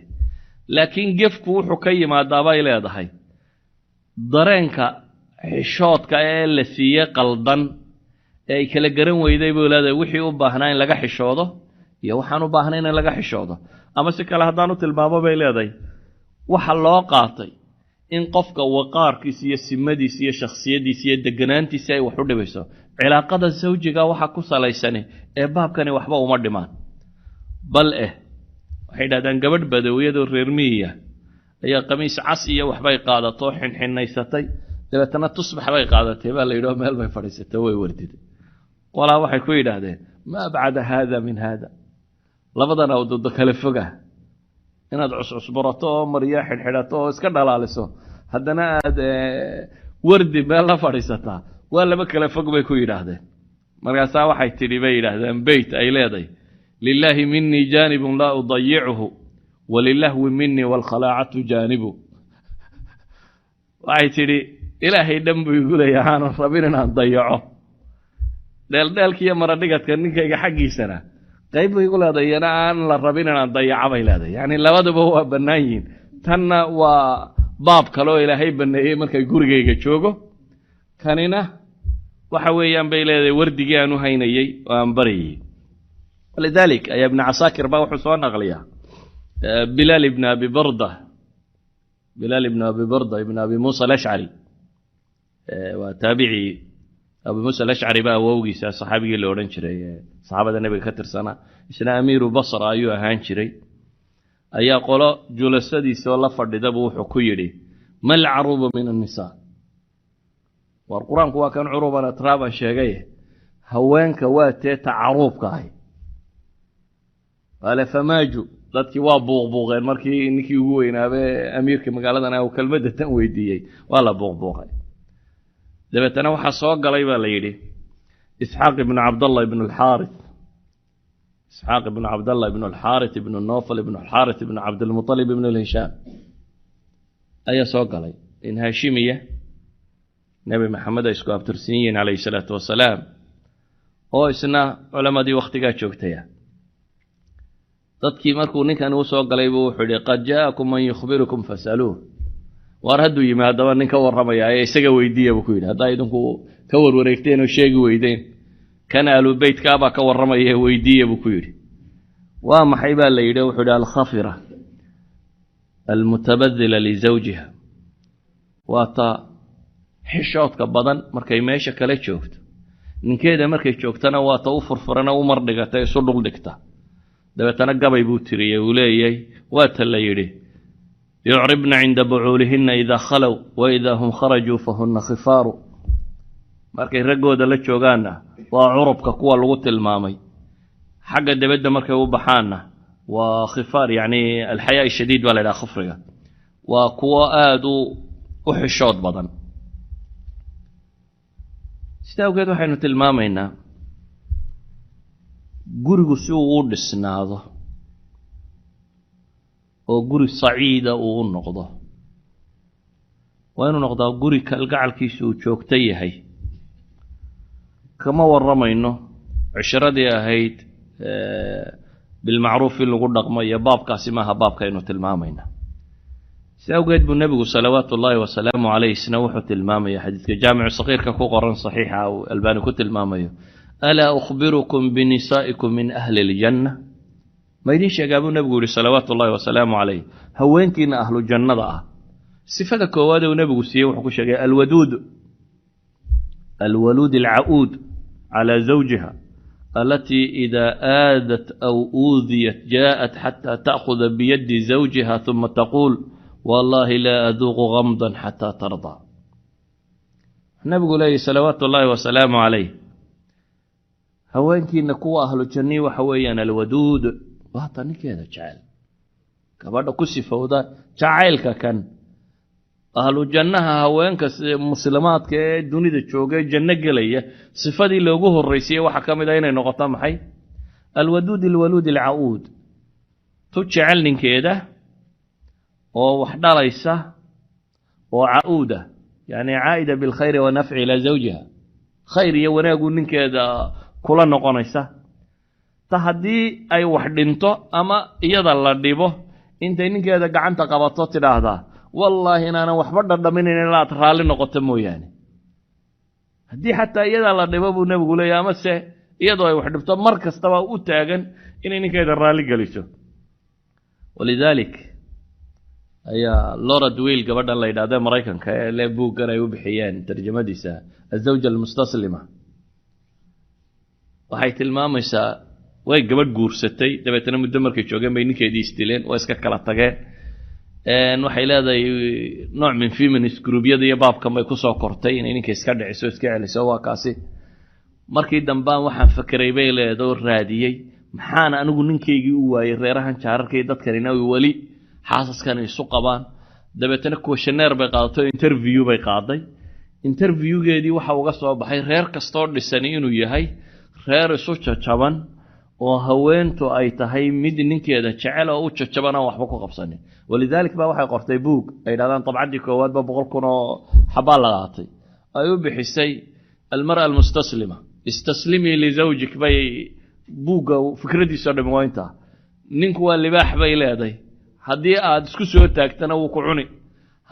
laakiin gefku wuxuu ka yimaadaa bay leedahay dareenka xishoodka ee la siiyey qaldan ee ay kala garan weyday buu leedahay wixii u baahnaa in laga xishoodo iyo waxaan u baahnayn in laga xishoodo ama si kale haddaan u tilmaamo bay leedahay waxa loo qaatay in qofka waqaarkiisa iyo simadiisa iyo shakhsiyadiisa iyo deganaantiisa ay wax u dhibayso cilaaqada zawjiga waxa ku salaysane ee baabkani waxba uma dhimaan bal waxay dhahdaan gabadh badawiyadoo reer miyiya ayaa qamiis cas iyo waxbay qaadato xinxinaysatay dabeetana tusbax bay qaadatay baa la yidhao meel bay fadhiisatay way wardiday qolaa waxay ku yidhaahdeen ma abcada haada min haada labadan awdoodo kale foga inaad cuscusburato oo maryaa xidhxidhato oo iska dhalaaliso haddana aad wardi meel la fadhiisataa waa laba kale fog bay ku yidhaahdeen markaasaa waxay tidhi bay yidhaahdeen beyt ay leedahay lilaahi minii jaanibun laa udayichu walilahwi minii waalkhalaacatu jaanibu waxay tidhi ilaahay dhan buu igu leeyahay aanan rabin inaan dayaco dheeldheelkiiyo maradhigadka ninkayga xaggiisana qayb bay igu leedahay iyana aan la rabin inaan dayaco bay leedahay yacni labaduba waa bannaan yihiin tanna waa baab kale oo ilaahay banneeyey markay gurigayga joogo kanina waxa weeyaan bay leedahay wardigii aan u haynayey oo aan baryayey walidalik ayaa ibn casaakir baa wuxuu soo naqliyaa bilaal ibn abi barda ibn abi muusa alashcari waa taabicii abu muusa alashcari baa awowgiisa saxaabigii la odhan jiray saxaabada nebiga ka tirsanaa isna amiiru basra ayuu ahaan jiray ayaa qolo julasadiisoo la fadhidabu wuxuu ku yidhi ma alcaruubu min annisaa war qur-aanku waa kan curuban atraaban sheegaye haweenka waa tee ta caruubka ahay qaale famaaju dadkii waa buuqbuuqeen markii ninkii ugu weynaabe amiirka magaaladan uu kelmadda tan weydiiyey waa la buuqbuuqay dabeetana waxaa soo galay baa la yidhi isxaaq ibnu cabdallah ibnu alxaarith ibnu nofal ibnu alxaarith ibnu cabdilmuطalib ibnu lhishaam ayaa soo galay in haashimiya nebi maxamed ay isku abtirsan yihiin calayhi salaatu wasalaam oo isna culammadii wakhtigaa joogtaya dadkii markuu ninkan uu soo galay buu wuxuu yidhi qad jaa'akum man yukhbirukum fasaluuh وارهدو يما هذا نين كور رميا يسجى ويديه بكويد هذا يدنكو كور وريكتين وشيء ويدين كان أهل البيت كابا كور رميا ويديه بكويد وما حيبا اللي يدو حدا الخفرة المتبذلة لزوجها واتا حشوت كبدن مركي ماشي كلا شوفت من كده مركي شوفتنا واتا وفرفرنا ومردقتا يصدق دكتا دبتنا قبي بوتري ولاي واتا اللي يدي يعربن عند بعولهن إذا خلوا وإذا هم خرجوا فهن خفار markay ragooda la joogaana waa curubka kuwa lagu tilmaamay xagga dibadda markay u baxaana waa khifaar yani alxayaa shadiid wala ila khufriga waa kuwa aad u xishood badan sidawgeed waxaynu tilmaamaynaa gurigu si uu u dhisnaado oo guri saciida uu noqdo waa inuu noqdaa guri kalgacalkiisu uu joogto yahay كما ورمينه عشرة أهيد بالمعروف اللي قلنا قم يباب كاسمها باب كأنه تلمامينا سأوجد بالنبي صلوات الله وسلامه عليه سنوح تلمامي حديث جامع الصغير كقرن صحيحة أو الباني كتلمامي ألا أخبركم بنسائكم من أهل الجنة ما يدينش يقابل النبي صلوات الله وسلامه عليه هوين كنا أهل الجنة ضاء صفة كواد ونبي سيوح كشجع الولود العؤود على زوجها التي إذا آذت أو أوذيت جاءت حتى تأخذ بيد زوجها ثم تقول والله لا أذوق غمضا حتى ترضى النبي عليه صلوات الله وسلامه عليه هوانك نكو أهل الجنة وحوينا الودود واطني كذا جعل كبار كسي فوضى جعلك كان أهل الجنة هوانك مسلمات كدنيا الشوقة جنة قلية صفدي لوجوه الرئيسية وحكم دينا نقطة محي الولود العؤود تجعلن كده ووحدة ليسة وعؤودة يعني عائدة بالخير ونفع إلى زوجها خير يوانا يقول كده كل نقنيسة تهدي أي واحد انتو أما يضل ديبه انت إنك كده قعنت قبطات هذا والله أنا وحبر ضمنني لا ترالي نقطة موياني هدي حتى يدا لا دبابو نبي له يا مسه يدا واحد بتاع مركز تبع وتاجن إنني كده رالي جالسه ولذلك يا لورا دويل قبل الله يدعى مريكان كلبو قرأوا بحيان ترجمة ديسا الزوجة المستسلمة وحيت المام يسا وين قبل جورستي تبعتنا مدمر كيشوجين بينك يديستيلين واسكت كلا تجاه waxay leedahay nooc min feminist groupyada iyo baabkan bay ku soo kortay in ninka iska dhiciso iska celiso waa kaasi markii dambaan waxaan fakiray bay leedahay raadiyay maxaan anigu ninkeygii u waayay reerahan jaararkay dadkan inay wali xaasaskan isu qabaan dabeetana questionnaire bay qaadatay interview bay qaaday interviewgeedii waxa uga soo baxay reer kastoo dhisan inuu yahay reer isu jajaban oo haweentu ay tahay mid ninkeeda jecel oo u jajaban oo waxba ku qabsanin ولذلك بقى waxay qortay book ay dhaadaan tabcadi koowaad ba 100 kun oo xabaa la qaatay ay u bixisay المرأة المستسلمة استسلمي لزوجك bay buuga fikradiisa dhameeynta ninku waa libaax bay leedahay hadii aad isku soo taagtana wuu ku cuni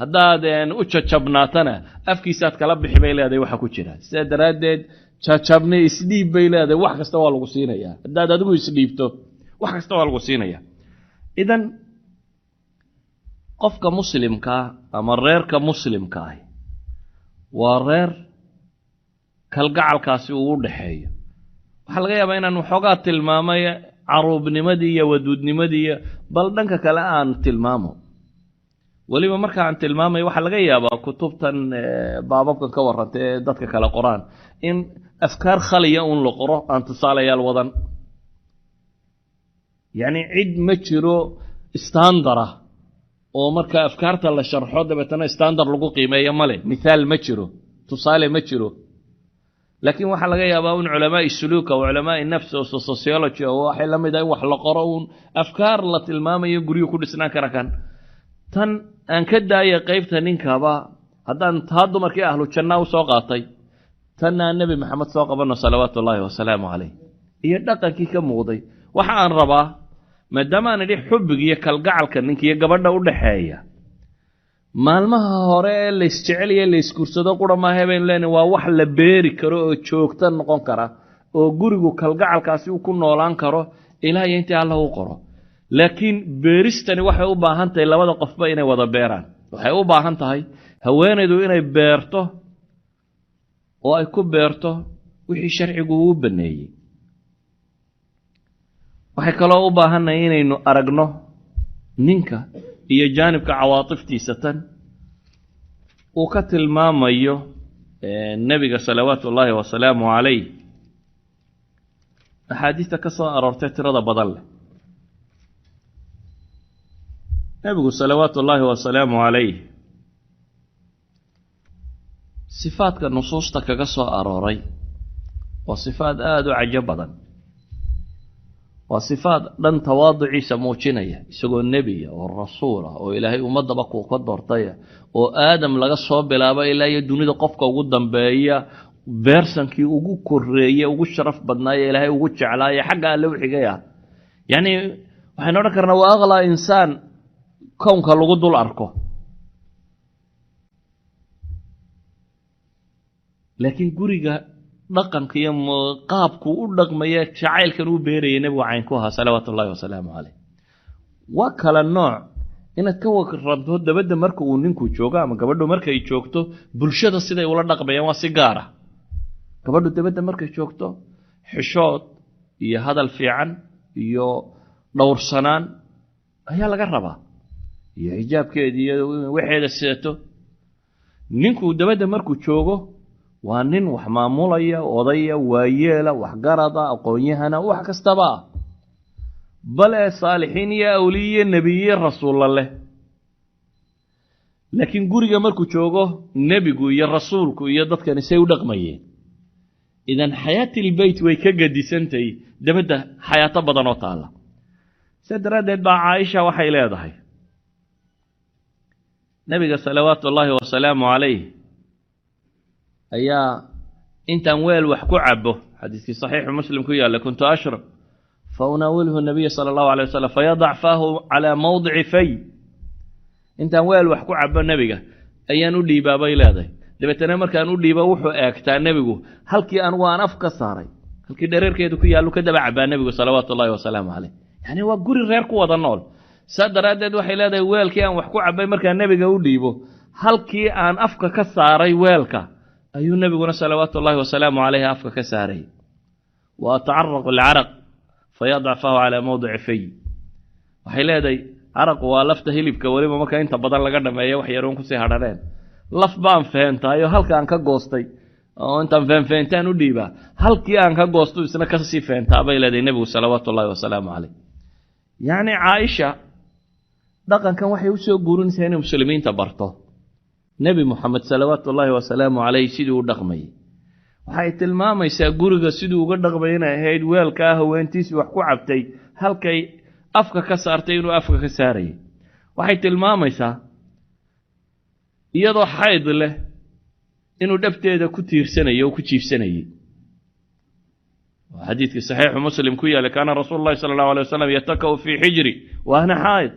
hadaad u jajabnaatana afkiisa aad kala bixi bay leedahay waxa ku jira sida daraadeed jajabne isdhiib bay leedahay wax kasta waa lagu siinayaa hadaad adigu isdhiibto wax kasta waa lagu siinayaa idan qofka muslimka ama reerka muslimka ah waa reer kalgacalkaasi uu u dhaxeeyo waxa laga yaabaa inaan waxoogaa tilmaamay caruubnimadii iyo waduudnimadii bal dhanka kale aan tilmaamo waliba marka aan tilmaamay waxa laga yaabaa kutubtan baababkan ka warantay dadka kale qoraan in afkaar khaliya un la qoro aan tusaalayaal wadan yani cid ma jiro standard oo marka afkaarta la sharxo dabeetana standard lagu qiimeeyo male misaal ma jiro tusaale ma jiro laakiin waxa laga yaabaa in culamaa suluuka oo culamaa nafs oo sociology oo waxa la mid ah wax la qoro un afkaar la tilmaamayo guriga ku dhisnaan kara kan tan aan ka daayay qaybta ninkaba haddaan taa dumarkii ahlu janna u soo qaatay tan nabi maxamed soo qabano salawaatullaahi wa salaamu alayhi iyo dhaqankii ka muuqday waxa aan rabaa maadaama aan idhi xubbiga iyo kalgacalka ninka iyo gabadha u dhaxeeya maalmaha hore ee la isjecel iyo la iskursado qura maaha baynu leenahay waa wax la beeri karo oo joogto noqon kara oo gurigu kalgacalkaasi uu ku noolaan karo ilaa iyo intii alla uu qoro laakiin beeristani waxay u baahan tahay labada qofba inay wada beeraan waxay u baahan tahay haweenaydu inay beerto oo ay ku beerto wixii sharcigu uu baneeyay waxay kaloo u baahannahay inaynu aragno ninka iyo jaanibka cawaatiftiisa tan uu ka tilmaamayo nebiga salawaatu ullaahi wasalaamu calayh axaadiista ka soo aroortay tirada badan leh nebigu salawaatu ullaahi wasalaamu calayh sifaadka nusuusta kaga soo arooray waa sifaad aada u cajo badan waa sifaad dhan tawaaduciisa muujinaya isagoo nebiya oo rasuul ah oo ilaahay ummadaba kuu ka doortaya oo aadam laga soo bilaabo ilaa iyo dunida qofka ugu dambeeya beersankii ugu koreeye ugu sharaf badnaaye ilaahay ugu jeclaaye xagga alle u xigay ah yacni waxaynu odhan karnaa waa aqlaa insaan kownka lagu dul arko laakiin guriga dhaqanka iyo qaabku u dhaqmaya jacaylkan uu beerayay nebigu cayn ku ahaa salawaatu ullaahi wasalaamu calayh waa kala nooc inaad ka warranto dabadda marka uu ninku joogo ama gabadhu markay joogto bulshada siday ula dhaqmayaan waa si gaar ah gabadhu dabadda markay joogto xishood iyo hadal fiican iyo dhowrsanaan ayaa laga rabaa iyo xijaabkeeda iyo waxeeda sidato ninku dabadda markuu joogo waa nin wax maamulaya odaya waayeela waxgarada aqoon-yahana wax kastaba ah bal ee saalixiin iyo awliye nebiye rasuulla leh laakiin guriga markuu joogo nebigu iyo rasuulku iyo dadkani say u dhaqmayeen idan xayaatilbeyt way ka gadisantahay dabadda xayaato badan oo taalla sidaa daraaddeed baa caaisha waxay leedahay nebiga salawaatu ullaahi wasalaamu calayh ayaa intaan weel wax ku cabo xadiiskii saxiixu muslim ku yaalla kuntu ashrab fa unaawilhu nabiya sala allahu alay wasalam fayadac faahu calaa mawdici fay intaan weel wax ku cabo nebiga ayaan u dhiibaa bay leedahay dabeetana markaan u dhiibo wuxuu eegtaa nebigu halkii anugu aan af ka saaray halkii dhareerkeedu ku yaallu ka daba cabaa nebigu salawaatu ullaahi wasalaamu caleyh yacni waa guri reer ku wada nool saa daraaddeed waxay leedahay weelkii aan wax ku cabay markaan nebiga u dhiibo halkii aan afka ka saaray weelka ayuu nebiguna salawaatu ullaahi wasalaamu calayhi afka ka saaray wa atacaraqu alcaraq fayadac fahu calaa mawdici fay waxay leedahay caraqu waa lafta hilibka weliba marka inta badan laga dhameeya wax yaroon kusii hadhaneen laf baan feentaayo halka aan ka goostay oo intaan feenfeentaan u dhiibaa halkii aan ka goosto isna kasii feentaa bay leedahay nebigu salawaatu ullaahi wasalaamu calayh yacni caaisha dhaqankan waxay u soo guurinaysaa inay muslimiinta barto nebi moxamed salawaatu ullaahi wasalaamu calayh siduu u dhaqmayay waxay tilmaamaysaa guriga siduu uga dhaqmay inay ahayd weelkaa haweentiisii wax ku cabtay halkay afka ka saartay inuu afka ka saarayay waxay tilmaamaysaa iyadoo xayd leh inuu dhabteeda ku tiirsanayo oo ku jiifsanayay xadiidkii saxiixu muslim ku yaallay kaana rasuulu llahi sala allahu alay wasalam yataka'u fii xijri wa ana xayd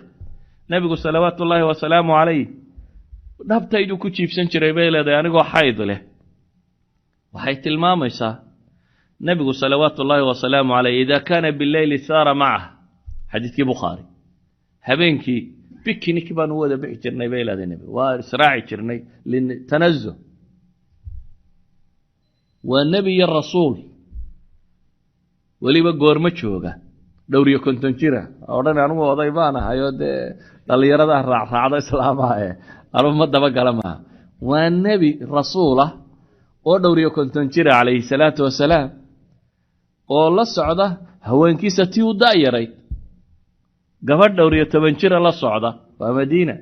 nebigu salawaatu ullaahi wasalaamu calayh dhabtayduu ku jiibsan jiray bay leedahay anigoo xayd leh waxay tilmaamaysaa nebigu salawaatu ullaahi wasalaamu calayh idaa kaana bileyli saara macah xadiidkii bukhaari habeenkii bikinik baanu wada bixi jirnay bay leedahay nebigu waa israaci jirnay litanazuh waa nebi iyo rasuul weliba goormo jooga dhowr iyo konton jira odhan anugu oday baan ahayoo dee dhallinyaradaa raacraacdo islaamaha anugu ma dabagala maaha waa nebi rasuul ah oo dhowr iyo konton jira calayhi salaatu wasalaam oo la socda haweenkiisa tii u da'yaray gabadh dhowr iyo toban jira la socda waa madiina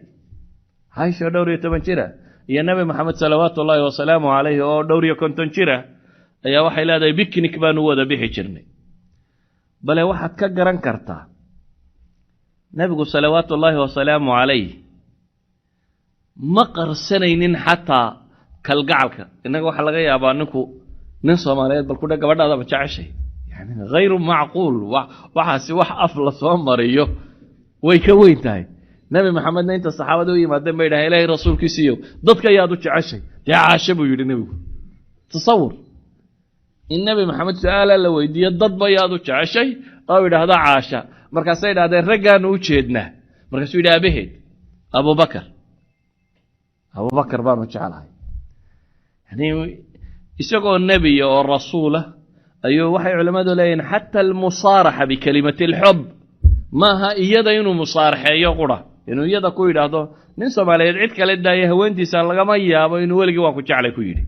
caysha dhowr iyo toban jira iyo nebi maxamed salawaatu ullaahi wasalaamu calayhi oo dhowr iyo konton jira ayaa waxay leedahay bikinik baanu wada bixi jirnay bale waxaad ka garan kartaa nebigu salawaatu ullaahi wasalaamu calayh ma qarsanaynin xataa kalgacalka innaga waxaa laga yaabaa ninku nin soomaaliyeed bal kudha gabadhaadaba jeceshay yani hayru macquul waxaasi wax af la soo mariyo way ka weyn tahay nabi maxamedna inta saxaabada u yimaadeen bay dhahay ilaahay rasuulkiisiiyo dadka ayaad u jeceshay dee caasha buu yidhi nebigu tasawur in nabi maxamed su-aala la weydiiyo dadba ayaad u jeceshay oo yidhaahdo caasha markaasay idhahdeen raggaanu u jeednaa markaasuu yidhi aabaheed abubakar baanu jeclahay yani isagoo nebiya oo rasuulah ayuu waxay culimmadu leeyihin xata almusaaraxa bikalimati alxub maaha iyada inuu musaaraxeeyo qura inuu iyada ku yidhaahdo nin soomaaliyeed cid kale daaya haweentiisa lagama yaabo inuu weligii waan ku jeclay ku yidhi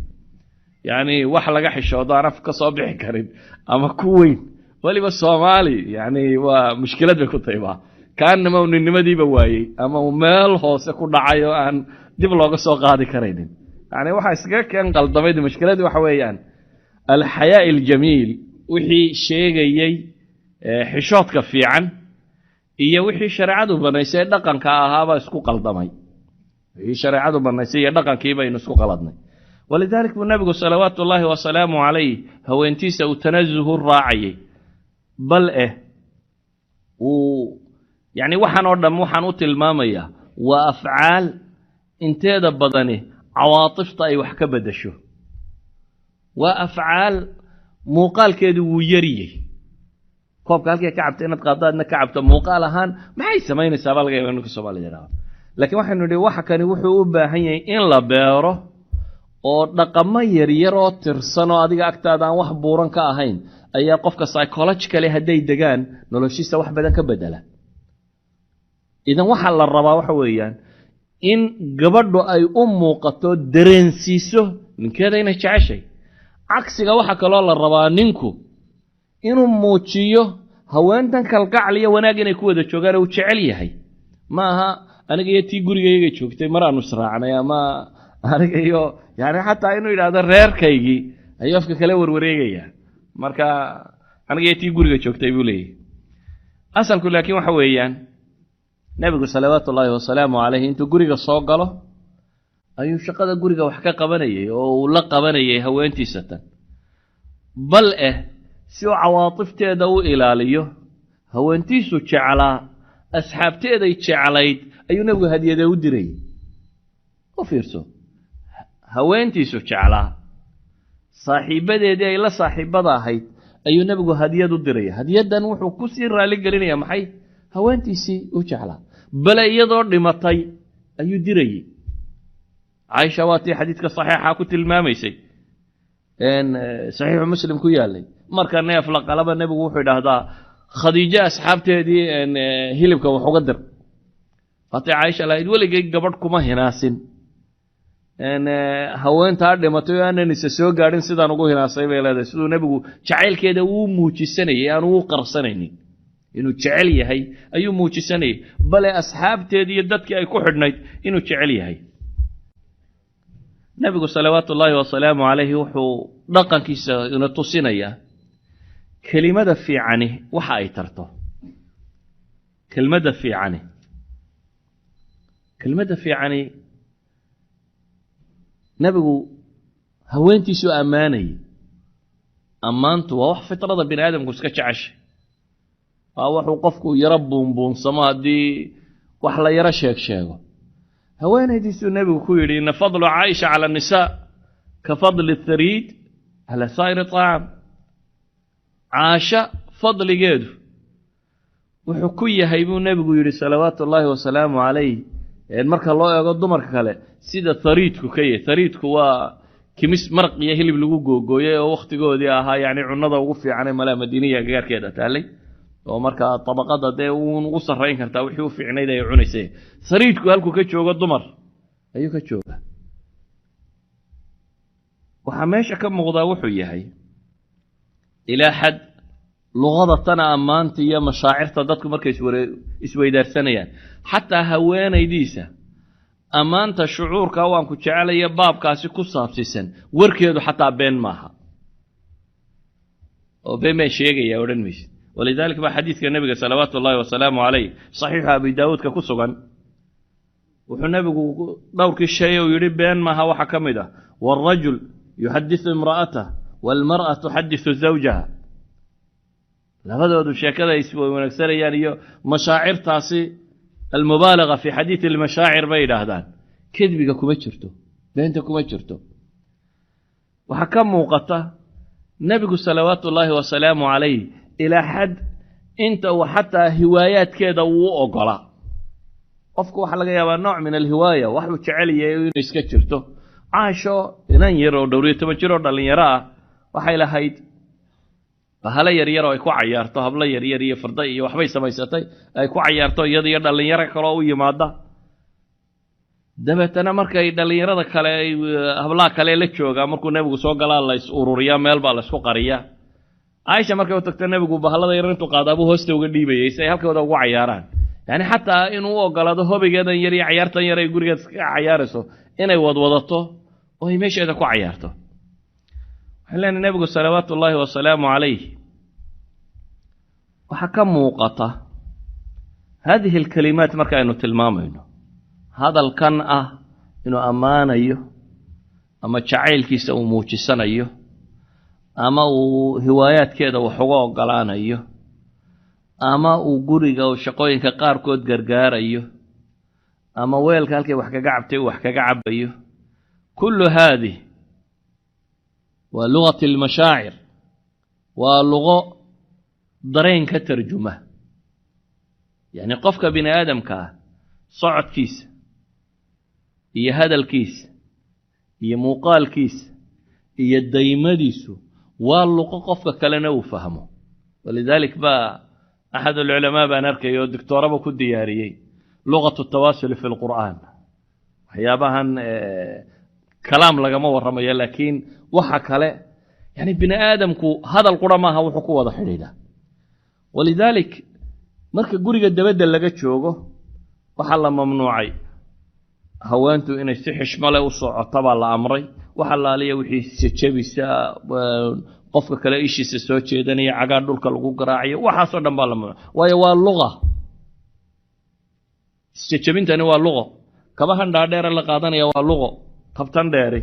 yacni wax laga xishoodo aan af ka soo bixi karin ama ku weyn weliba soomaali yani waa mushkilad bay ku tahay ba kaanama uu ninnimadiiba waayey ama uu meel hoose ku dhacay oo aan dib looga soo qaadi karaynin yani waxaa iskaga keen qaldamayd mushkiladii waxa weeyaan alxayaa aljamiil wixii sheegayey xishoodka fiican iyo wixii shareecadu banaysay dhaqanka ahaaba isku qaldamay wixii shareecadu banaysay iyo dhaqankii baynu isku qaladnay walidalik buu nabigu salawaatu ullaahi wasalaamu calayh haweentiisa uu tanazuhu raacayay bal uu yani waxaan oo dham waxaan u tilmaamayaa waa afcaal inteeda badani cawaatifta ay wax ka beddesho waa afcaal muuqaalkeedu wuu yariyey koobka halkay ka cabta inaad qaaddo aadna ka cabto muuqaal ahaan maxay samaynaysaa baa laga yaaba ninka soomaalida yidhahdo laakiin waxaynu nidhi waxa kani wuxuu u baahan yahay in la beero oo dhaqamo yaryar oo tirsan oo adiga agtaada aan wax buuran ka ahayn ayaa qofka psychologically hadday degaan noloshiisa wax badan ka bedela idan waxaa la rabaa waxa weeyaan in gabadhu ay u muuqato dareensiiso ninkeeda inay jeceshay cagsiga waxaa kaloo la rabaa ninku inuu muujiyo haweentan kalgacal iyo wanaag inay ku wada joogaan uu jecel yahay ma aha aniga iyo tii gurigayga joogtay mar aanu israacnay ama aniga iyo yani xataa inuu yidhaahdo reerkaygii ayuu afka kale warwareegaya marka aniga iyo tii guriga joogtay buu leeyahy asalku laakiin waxa weeyaan nebigu salawaatu ullaahi wasalaamu calayhi intuu guriga soo galo ayuu shaqada guriga wax ka qabanayay oo uu la qabanayay haweentiisa tan bal si uu cawaatifteeda u ilaaliyo haweentiisu jeclaa asxaabteeday jeclayd ayuu nebigu hadiyadee u dirayay u fiirso haweentiisu jeclaa saaxiibadeedii ay la saaxiibada ahayd ayuu nebigu hadiyad u diraya hadiyaddan wuxuu ku sii raali gelinayaa maxay haweentiisii u jeclaa bale iyadoo dhimatay ayuu dirayey caaisha waa tii xadiidka saxiixa ku tilmaamaysay saxiixu muslim ku yaalay marka neef la qalaba nebigu wuxuu idhaahdaa khadiijo asxaabteedii hilibka wax uga dir waatay caaisha lahayd weligay gabadh kuma hinaasin haweentaa dhimatay oo aanan isa soo gaadhin sidaan ugu hinaasay bay leedahay siduu nebigu jacaylkeeda uu muujisanayay aanu u qarsanaynin inuu jecel yahay ayuu muujisanayay bale asxaabteedii iyo dadkii ay ku xidhnayd inuu jecel yahay nebigu salawaatu ullaahi wasalaamu calayhi wuxuu dhaqankiisa ina tusinayaa kelimada fiicani waxa ay tarto kelmadda fiicani nebigu haweentiisuu ammaanayay ammaantu waa wax fitrada bini aadamku iska jeceshay waa wuxuu qofku yaro buunbuunsamo haddii wax la yaro sheego haweenaydiisuu nebigu ku yidhi ina fadlu caaisha cala annisaa ka fadli athariid cala saa'iri aطacaam caasha fadligeedu wuxuu ku yahay buu nebigu yidhi salawaatu ullaahi wasalaamu calayh marka loo eego dumarka kale sida hariidku ka yahay hariidku waa kimis maraq iyo hilib lagu googooyey oo wakhtigoodii ahaa yacni cunnada ugu fiicanee malaa madiiniya gagaarkeeda taallay oo markaa tabaqada dee uun ugu sarrayn kartaa wixii u fiicnayd ay cunaysay hariidku halkuu ka joogo dumar ayuu ka jooga waxaa meesha ka muuqdaa wuxuu yahay ilaa xad luqada tana ammaanta iyo mashaacirta dadku markay isweydaarsanayaan xataa haweenaydiisa ammaanta shucuurka waan ku jecelaya baabkaasi ku saabsiisan warkeedu xataa been maaha oo been baan sheegaya odhan maysid walidaalika baa xadiidka nebiga salawaatu ullaahi wasalaamu calayh saxiixu abi daawuudka ku sugan wuxuu nebigu dhowrkii shay uu yidhi been maaha waxaa ka mid ah waalrajul yuxadisu imra'atah waalmar'a tuxadisu zawjaha labadoodu sheekada ay iswanaagsanayaan iyo mashaacirtaasi المبالغة في حديث المشاعر بين هذان كذبك كما جرتو بينت كما جرتو وحكم موقته نبي صلوات الله وسلامه عليه إلى حد أنت وحتى هوايات كذا وأقلا qofku waxa laga yaabaa nooc min alhiwaaya wax uu jecel yahay inuu iska jirto caasho inan yar oo dhowr iyo 10 jir oo dhalinyaro ah waxay lahayd bahala yar yar oo ay ku cayaarto habla yar yar iyo farda iyo waxbay samaysatay ay ku cayaarto iyada iyo dhalinyaro kale oo u yimaada dabeetana markay dhalinyarada kale hablaha kale la jooga markuu nabigu soo galaa la is ururiyaa meel baa la isku qariyaa Aisha markay u tagtay nabigu bahalada yar intuu qaadabu hoosta uga dhiibayay si ay halkooda ugu cayaaraan يعني حتى إنه وقال هذا هو بيجي يري عيارته يري يقول عيارسه إنه وضوضته وهي مش إذا كو عيارته حلنا النبي صلوات الله وسلامه عليه وحكم موقته هذه الكلمات مركا إنه تلمام إنه هذا الكنأة إنه أمانة أيه أما تشعيل كيس أو موجسان أيه أما هوايات كذا وحقوق قلان أيه ama uu guriga oo shaqooyinka qaar kood gargaarayo ama weelka halkay wax kaga cabtay wax kaga cabayo kullu hadi wa lughati al-mashaa'ir wa lugha dareen ka tarjuma yani qofka bini aadamka socodkiisa iyo hadalkiisa iyo muuqaalkiisa iyo daymadiisu waa lugha qofka kalena uu fahmo walidalik ba أحد العلماء بانركي والدكتورة بكو دياريي لغة التواصل في القرآن حيابها كلام لغا ورمي لكن وحكى له يعني بني آدم هذا القرآن ما هو حكو واضح لله ولذلك مركي قرية الدبادة اللي قد شوقه وحلا ممنوعي هوانتو إن يستحش مالا وصع طبعا لأمري وحلا لي وحي ستشبسا qofka kale ishiisa soo jeedanaya cagaa dhulka lagu garaaciyo waxa soo dhan baa la mamnuuc waayo waa lugha isjabintani waa lugha kabahan dhaadheer la qaadanaya waa lugha kabtan dheeri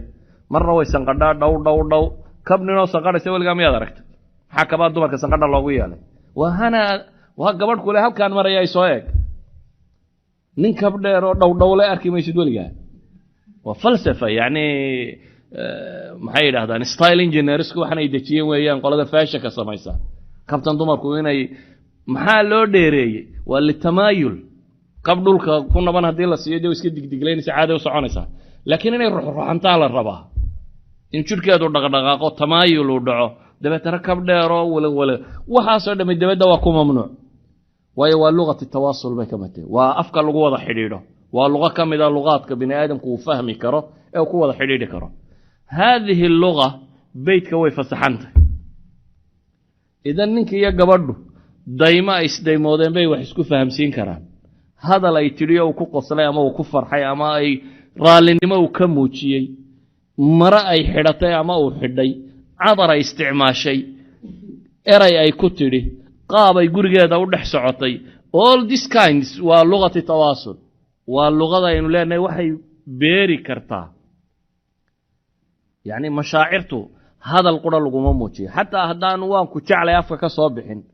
marna way sanqadhaa dhow kabnino sanqadhaysa weligaa miyaad aragtay maxaa kabaa dumarka sanqadha loogu yeelay waa gabadh kule halkaan maraya ay soo eeg nin kab dheer oo dhow le arki maysid weligaa waa falsafa yani maxay yiraahdaan style engineers ku waxay dejiyeen weeyaan qolada fashion ka samaysa kabtan dumarku inay maxaa loo dheereeyay waa litamayul kab dhulka ku naban hadii la siiyo iska digdigleynaysa caado u soconaysa laakiin inay ruuxantaa la rabaa in jirkeedu dhaqdhaqaaqo tamayul u dhaco dabeetana kab dheero wala waxa soo dhamay dabada waa ku mamnuuc waayo waa luqada tawaasul bay kamatay waa afka lagu wada xidhiidho waa luqa kamida luqadka bini aadamku uu fahmi karo ee ku wada xidhiidhi karo هذه اللغة بيتك ويفسحنت إذا نك يا جبردو دايما دايمودين بي وحسكو فهمسين كران هذا لا يتريا وكوكو سلايا ما وكفر حي أما أي رالين ما وكموشي مرا أي حدتي أما وحدي عبر استعمال شيء إرأي أي كتري قاب يقول هذا ودح سعطي all these kinds ولغة التواصل واللغة إنه لأنه وحي بيري كرتا يعني مشاعرته هذا القرآن لقوم موجي حتى هدان وان كجعل يافك كصابحين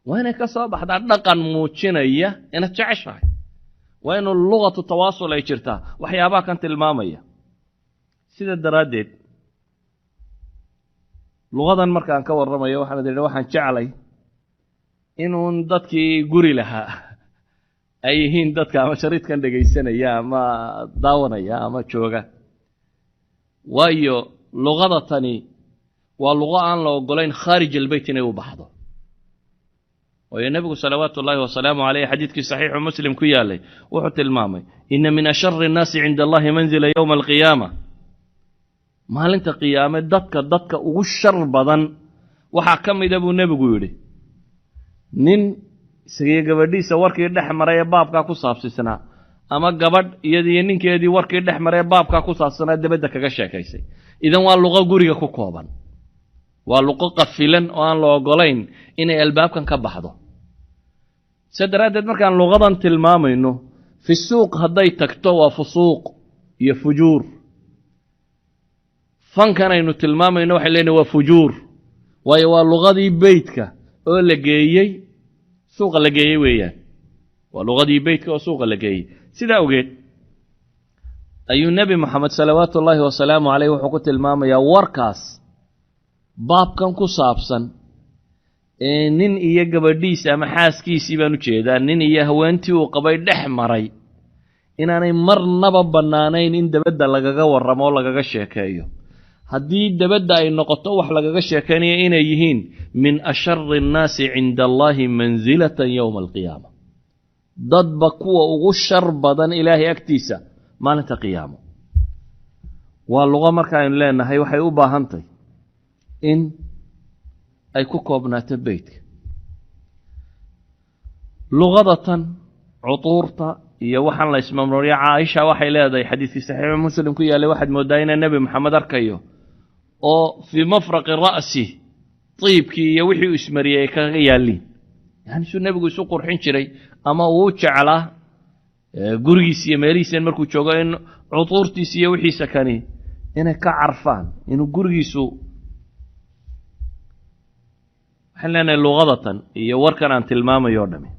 وين كصابح هذا دقن موجينية إنها تعيشها وين اللغة التواصل أي شرتها وحيابها كانت المامية سيد الدراديد لغة مركان كور رمية وحنا دري وحن جعلي إنه ندتكي قري لها أي هين دتك ما شريت كان دقي سنة يا ما داونا يا ما شوقة وايو لغة تاني واللغة عن لو قلين خارج البيت نيو بحضه ويا النبي صلوات الله وسلامه عليه حديث صحيح مسلم كيالي وحط المامي إن من أشر الناس عند الله منزل يوم القيامة ما هل انت قيامة دتك وشر بدن وحكم يدبو النبي يقولي نين سيجا بدي سوارك يدح مريا بابك كوصاب سنة أما قبض يدي نينك يدي ورك يدح مريا بابك كوصاب سنة دبدك كشيء كيسي إذا واللغة قرية كوكوبا واللغة قفلا وأن لو قلين إن الباب كان كبحضه سدرادد مركان لغة تلمام إنه في السوق هداي تكتوى فسوق يفجور فان كان إنه تلمام إنه حلين وفجور ويوا اللغة دي بيتك أو لقيي سوق لقيي ويا ولغدي بيتك وسوق لكي سيدا أوجيت أيو النبي محمد صلوات الله وسلامه عليه وحكوت الماما يا وركاس باب كان كصابسا نين إيا قبرديس أما حاسكيسي بانو جيدا نين إيا هوانتي وقباي دحمري inaanay marnaba bannaanayn in dabadda lagaga warramo lagaga sheekeeyo haddii dabadda ay noqoto wax lagaga sheekeynayo inay yihiin min asharri nnaasi cinda allaahi mansilatan yowma alqiyaama dadba kuwa ugu shar badan ilaahay agtiisa maalinta qiyaamo waa luqa marka aynu leenahay waxay u baahantahy in ay ku koobnaato beytka luqadatan cutuurta iyo waxaan la ismamnuuriya caaisha waxay leedahay xadiiskii saxiixu muslim ku yaalay waxaad moodaa inaa nebi maxamed arkayo oo fii mafraqi ra'si tiibkii iyo wixii uu ismariyey ay kaga yaaliin yani suu nebigu isu qurxin jiray ama uu jeclaa gurigiisa iyo meelihiisa markuu joogo in cutuurtiisa iyo wixiisa kani inay ka carfaan inuu gurigiisu waxaan leenahay luqadatan iyo warkan aan tilmaamayo o dhami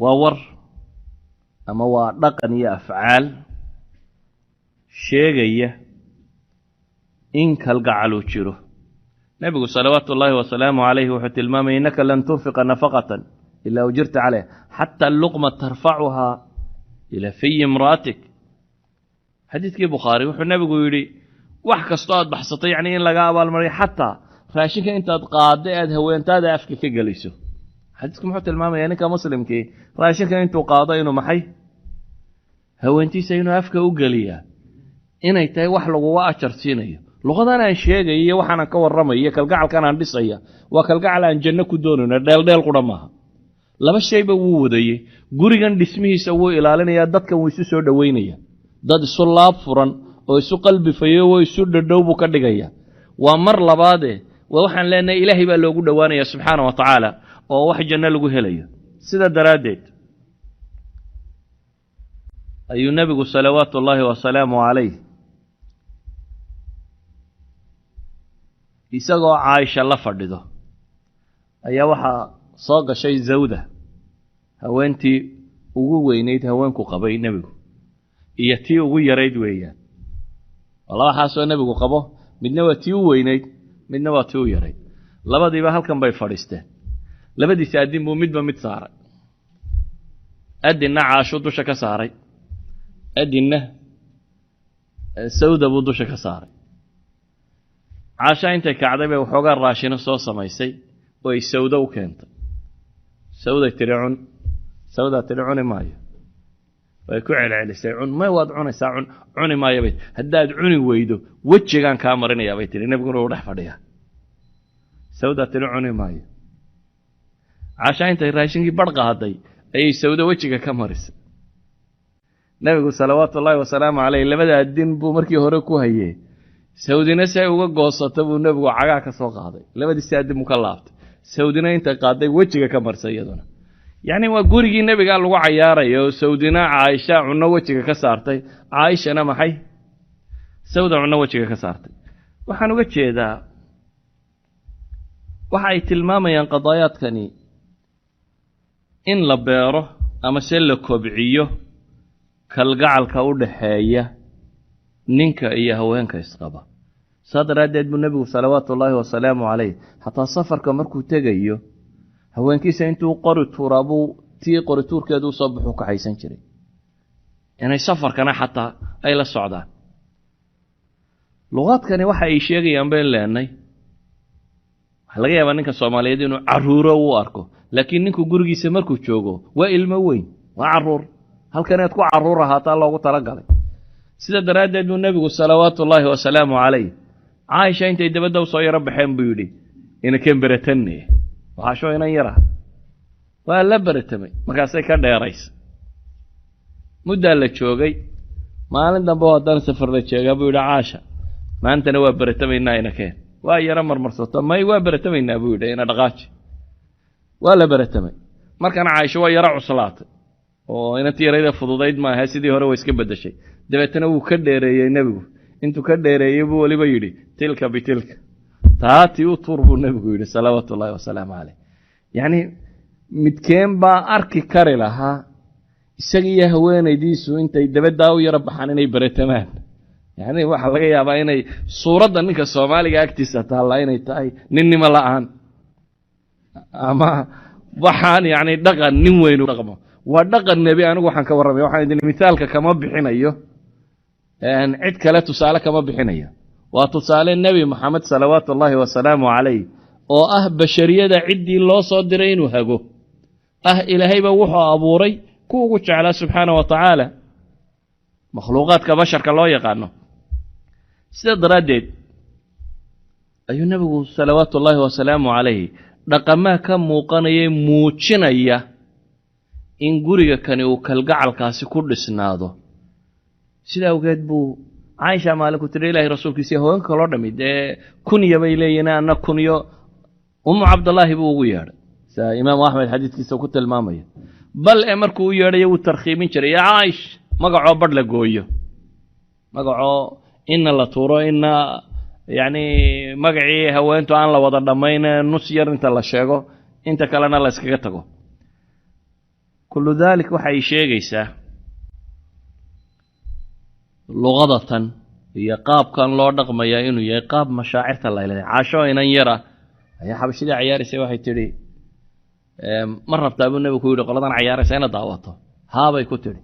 waa war ama waa dhaqan iyo afcaal sheegaya in kalgacal uu jiro nebigu salawaatu ullaahi wasalaamu calayhi wuxuu tilmaamaya innaka lan tunfiqa nafaqatan ilaa ujirta calayha xata luqma tarfacuhaa ilaa fiyi imra'atik xadiidkii bukhaari wuxuu nebigu yidhi wax kastoo aad baxsato yacni in laga abaalmariyo xataa raashinka intaad qaadda aad haweentaada afka ka gelayso xadiisku muxuu tilmaamayaa ninka muslimkii raashinka intuu qaado inuu maxay haweentiisa inuu afka u geliyaa inay tahay wax laguga ajar siinayo luqadan aan sheegaya iyo waxaan ka warramayo iyo kalgacalkan aan dhisaya waa kalgacal aan janno ku doonayno dheeldheel qudha maaha laba shayba wuu wadayey gurigan dhismihiisa wuu ilaalinayaa dadkan wuu isu soo dhoweynaya dad isu laab furan oo isu qalbi fayo oo isu dhadhow buu ka dhigaya waa mar labaade waa waxaan leenahay ilaahay baa loogu dhowaanaya subxaana wa tacaala oo wax janno lagu helayo sida daraaddeed ayuu nebigu salawaatu ullaahi wasalaamu calayh isagoo caaisha la fadhido ayaa waxaa soo gashay zawda haweentii ugu weynayd haweenku qabay nebigu iyo tii ugu yarayd weeyaan oo laba xaasoo nebigu qabo midna waa tii u weynayd midna waa tii u yarayd labadiiba halkan bay fadhiisteen labadiisa addin buu midba mid saaray addinna caashuu dusha ka saaray addinna sawda buu dusha ka saaray caasha intay kacday bay waxoogaa raashino soo samaysay oo ay sawdo u keentay sawday tiri cun sawdaa tiri cuni maayo way ku celcelisay cun may waad cunaysaa cuni maayo bay haddaad cuni weydo wejigaan kaa marinayaa bay tiri nebiguna uu dhex fadhiyaa sawdaa tiri cuni maayo caasha intay raashinkii badh qaaday ayay sawdo wejiga ka marisay nebigu salawaatu ullaahi wasalaamu calayh labada addin buu markii hore ku hayey sawdina si ay uga goosata buu nebigu cagaa ka soo qaaday labadiisi addin buu ka laabtay sawdina intay qaaday wejiga ka marsay iyaduna yacni waa gurigii nebigaa lagu cayaaraya oo sawdina caaisha cunno wejiga ka saartay caaishana maxay sawda cunno wejiga ka saartay waxaan uga jeedaa waxa ay tilmaamayaan qadaayaadkani in la beero ama se la kobciyo kalgacalka u dhaxeeya ninka iyo haweenka isqaba saa daraaddeed buu nebigu salawaatu ullaahi wasalaamu calayh xataa safarka markuu tegayo haweenkiisa intuu qori tuuraa buu tii qori tuurkeedu u soo baxuu ka haysan jiray inay safarkana xataa ay la socdaan luqaadkani waxa ay sheegayaan bayn leenay waxaa laga yaabaa ninka soomaaliyeed inuu carruuro u arko laakiin ninku gurigiisa markuu joogo waa ilmo weyn waa carruur halkan inaad ku carruur ahaataa loogu talagalay sida daraaddeed buu nebigu salawaatu ullaahi wasalaamu calayh caaisha intay dabadda u soo yaro baxeen buu yidhi inaken beratanne waxaashoo inan yara waa la beratamay markaasay ka dheeraysa muddaa la joogay maalin dambe oo haddana safar la jeegaa buu yidhi caasha maantana waa beratamaynaa inakeen waa yaro marmarsato may waa beratamaynaa buu yidhi ina dhaqaaji waa la beratamay markana caaisho waa yaro cuslaatay oo inantii yarayda fududayd maaha sidii hore waa iska beddeshay dabeetana wuu ka dheereeyey nebigu intuu ka dheereeyey buu weliba yidhi tilka bitilka taatii u tuur buu nebigu yidhi salawaatu ullaahi wasalaamu calayh yacni midkeen baa arki kari lahaa isaga iyo haweenaydiisu intay dabaddaa u yaro baxaan inay baratamaan yacni waxaa laga yaabaa inay suuradda ninka soomaaliga agtiisa taallaa inay tahay ninnimo la'aan ama waxaan yacni dhaqan nin weynu dhaqmo waa dhaqan nebi anigu waxaan ka warramaya waxaan idin mithaalka kama bixinayo cid kale tusaale kama bixinayo waa tusaale nebi moxamed salawaatu ullaahi wasalaamu calayh oo ah bashariyada ciddii loo soo diray inuu hago ilaahayba wuxuu abuuray ku ugu jeclaa subxaana wa tacaala makhluuqaadka basharka loo yaqaano sida daraaddeed ayuu nebigu salawaatu ullaahi wasalaamu calayh dhaqamaa ka muuqanaya muujinaya in guriga kani uu kalgacalkaasi ku dhisnaado sidaa awgeed buu caaisha maalinku tiri ilaahay rasuulkiisa haweenka kaloo dhammi dee kunya bay leeyihiin anna kunyo ummu cabdallaahi buu ugu yeedhay sida imaamu axmed xadiidkiisa ku tilmaamaya bal markuu u yeedhayo wuu tarkhiimin jiray yaa caaisha magacoo badh la gooyo magacoo inna la tuuro inna yacni magacii haweentu aan la wada dhammayn nus yar inta la sheego inta kalena la iskaga tago kullu daalik waxay sheegaysaa luqadatan iyo qaabkan loo dhaqmayaa inuu yahay qaab mashaacirta la ilahay caasho inan yara ayaa xabashidii cayaaraysay waxay tidhi ma rabtaa buu nebigu ku yidhi qoladan cayaaraysa ina daawato haabay ku tidhi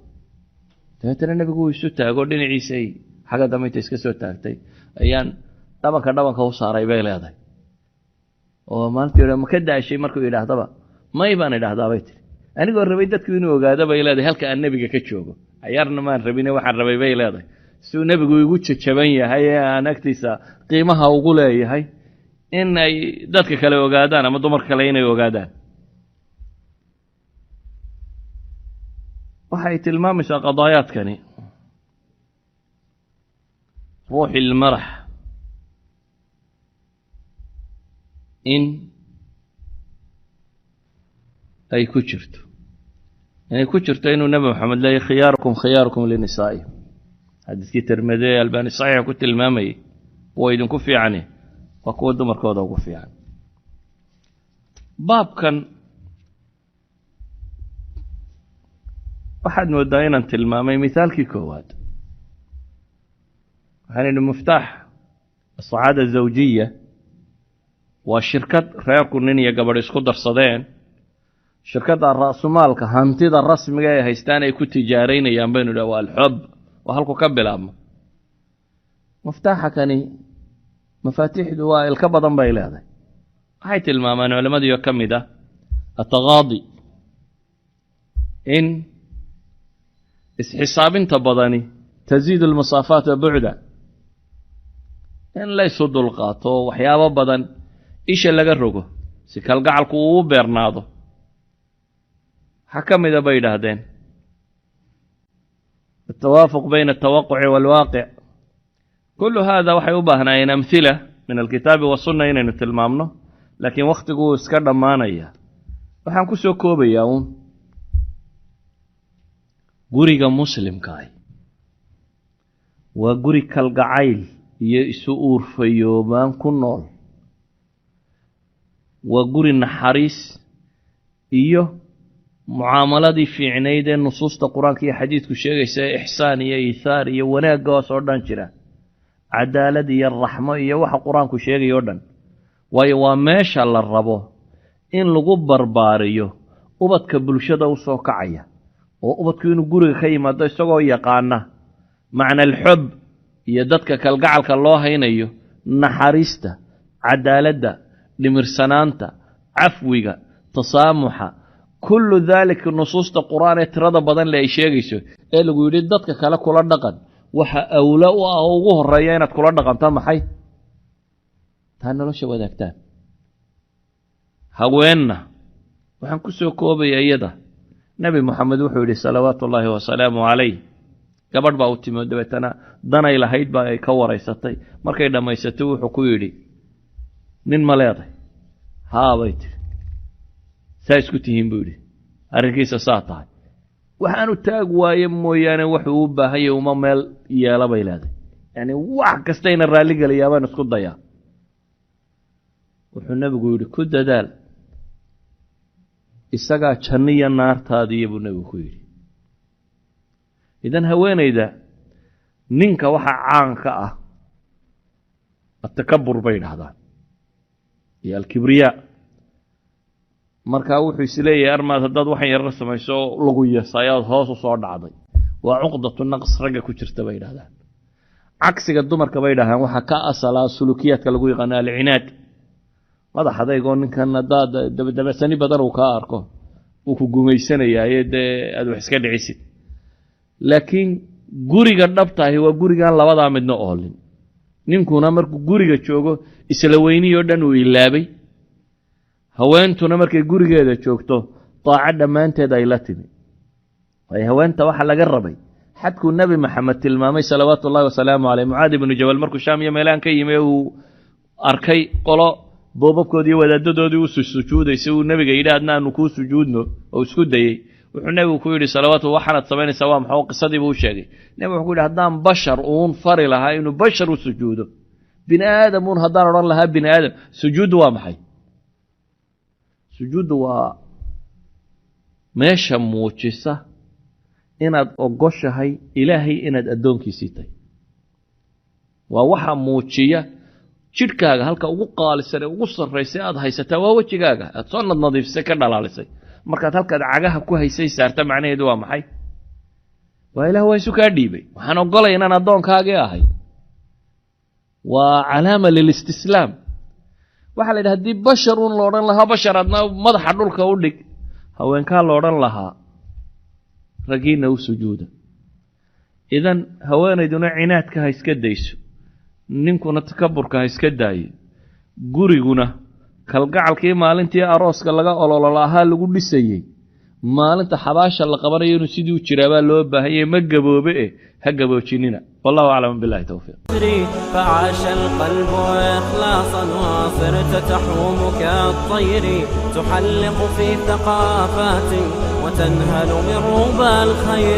dabeetana nebigu wuu isu taago dhinaciisay xagga dambe inta iska soo taagtay ayaan dhabanka u saaray bay leedahay oo maalintii hore ma ka daashay markuu yidhaahdaba may baan idhaahdaa bay tihi anigoo rabay dadku inuu ogaado bay leedahay halka aan nebiga ka joogo cayaarna maan rabine waxaan rabay bay leedahay siduu nebigu igu jajaban yahay ee aan agtiisa qiimaha ugu leeyahay in ay dadka kale ogaadaan ama dumarka kale inay ogaadaan waxay tilmaamaysaa qadaayaadkani ruuxi ilmarax in ay ku jirto inay ku jirto inuu nebi moxamed leeyahy khiyaarukum linisaa'i xadiiskii tirmidi ee albaani saxiixa ku tilmaamayay waa idinku fiicane waa kuwa dumarkooda ugu fiican baabkan waxaad moodaa inaan tilmaamay mithaalkii koowaad waxaan idhi muftaax asacaada zawjiya waa shirkad reerku nin iyo gabadh isku darsadeen shirkadda ra'sumaalka hantida rasmiga ay haystaan ay ku tijaaraynayaan baynu idhaha waa alxub waa halku ka bilaabmo muftaaxa kani mafaatiixdu waa ilka badan bay leedahay waxay tilmaamaan culamadiio ka mid ah ataqaadi in isxisaabinta badani tasiidu almasaafaat wa bucda in laysu dulqaato waxyaabo badan isha laga rogo si kalgacalku uu u beernaado waxaa ka mida bay yidhaahdeen altawaafuq bayna altawaquci waalwaaqic kullu haada waxay u baahnaayeen amhila min alkitaabi wasunna inaynu tilmaamno laakiin wakhtigu wuu iska dhammaanaya waxaan ku soo koobayaa uun guriga muslimkaahi waa guri kalgacayl iyo isu uurfayoobaan ku nool waa guri naxariis iyo mucaamaladii fiicnayd ee nusuusta qur-aanka iyo xadiidku sheegaysa ee ixsaan iyo iithaar iyo wanaaggaas oo dhan jira cadaalad iyo raxmo iyo waxa qur-aanku sheegaya o dhan waayo waa meesha la rabo in lagu barbaariyo ubadka bulshada u soo kacaya oo ubadku inuu guriga ka yimaado isagoo yaqaana macna alxub iyo dadka kalgacalka loo haynayo naxariista cadaaladda dhimirsanaanta cafwiga tasaamuxa kullu daalika nusuusta qur-aan ee tirada badan le ay sheegayso ee lagu yidhi dadka kale kula dhaqan waxa awla u ah oo ugu horreeya inaad kula dhaqanto maxay taa nolosha wadaagtaan haweenna waxaan ku soo koobaya iyada nebi moxamed wuxuu yidhi salawaatu ullaahi wasalaamu calayh gabadh baa u timi dabeetana danay lahayd baa ay ka waraysatay markay dhammaysatay wuxuu ku yidhi nin ma leeday haabay tiri saa isku tihiin buu yidhi arrinkiisa saa tahay waxaanu taag waaye mooyaane wuxuu u baahan yahay uma meel yeela bay leedahay yacni wax kastayna raalli gelayaa baan isku dayaa wuxuu nebigu yidhi ku dadaal isagaa janniya naartaadiiya buu nebigu ku yidhi idan haweenayda ninka waxa caan ka ah atakabur bay dhahdaan iyo alkibriyaa markaa wuxuu isleeyahay armaad haddaad waxan yarra samayso lagu yasayaad hoos u soo dhacday waa cuqdatu naqs ragga ku jirta bay dhahdaan cagsiga dumarka bay dhahaan waxaa ka asalaa sulukiyaadka lagu yaqaano alcinaad madax adeygoo ninkan haddaad dabadabasani badan uu kaa arko uu ku gumaysanayaaye dee aad wax iska dhicisid laakiin guriga dhabtaahi waa gurigaan labadaa midna oolin ninkuna markuu guriga joogo isla weyniyoo dhan uu ilaabay haweentuna markay gurigeeda joogto daaco dhammaanteed ay la timi ay haweenta waxaa laga rabay xadkuu nebi maxamed tilmaamay salawaatu ullahi wasalaamu caleyh mucaad ibnu jabal markuu shaam iyo meelaan ka yimi uu arkay qolo boobabkoodii iyo wadaadadoodii u sujuudaysay uu nebiga yidhi adna aanu kuu sujuudno oo isku dayey wuxuu nebigu ku yidhi salawaatu waxaanaad samaynaysaa waa maxoo qisadii buu u sheegay nebigu wuxuu ku yidhi haddaan bashar uun fari lahaa inuu bashar u sujuudo bini aadam uun haddaan odhan lahaa bini aadam sujuuddu waa maxay sujuuddu waa meesha muujisa inaad ogoshahay ilaahay inaad addoonkiisii tahay waa waxa muujiya jidhkaaga halka ugu qaalisan ee ugu sarraysay aad haysataa waa wejigaaga aad soo nadiifisay ka dhalaalisay markaad halkaad cagaha ku haysay saarta macnaheedu waa maxay waa ilaah waa isu kaa dhiibay waxaan ogolay inaan addoonkaagii ahay waa calaama lilistislaam waxaa la yidhi haddii bashar uun la odhan lahaa bashar adna madaxa dhulka u dhig haweenkaa la odhan lahaa raggiina u sujuuda idan haweenayduna cinaadka ha iska dayso ninkuna takaburka ha iska daayo guriguna kalgacalkii maalintii arooska laga ololo ahaa lagu dhisayey maalinta xabaasha la qabanayo inuu sidii u jiraabaa loo baahanyay ma gaboobe ha gaboojinina wallahu aclam billahi tawfiiq فعاش القلب إخلاصا وصرت تحوم كالطير تحلق في ثقافات وتنهل من ربى الخير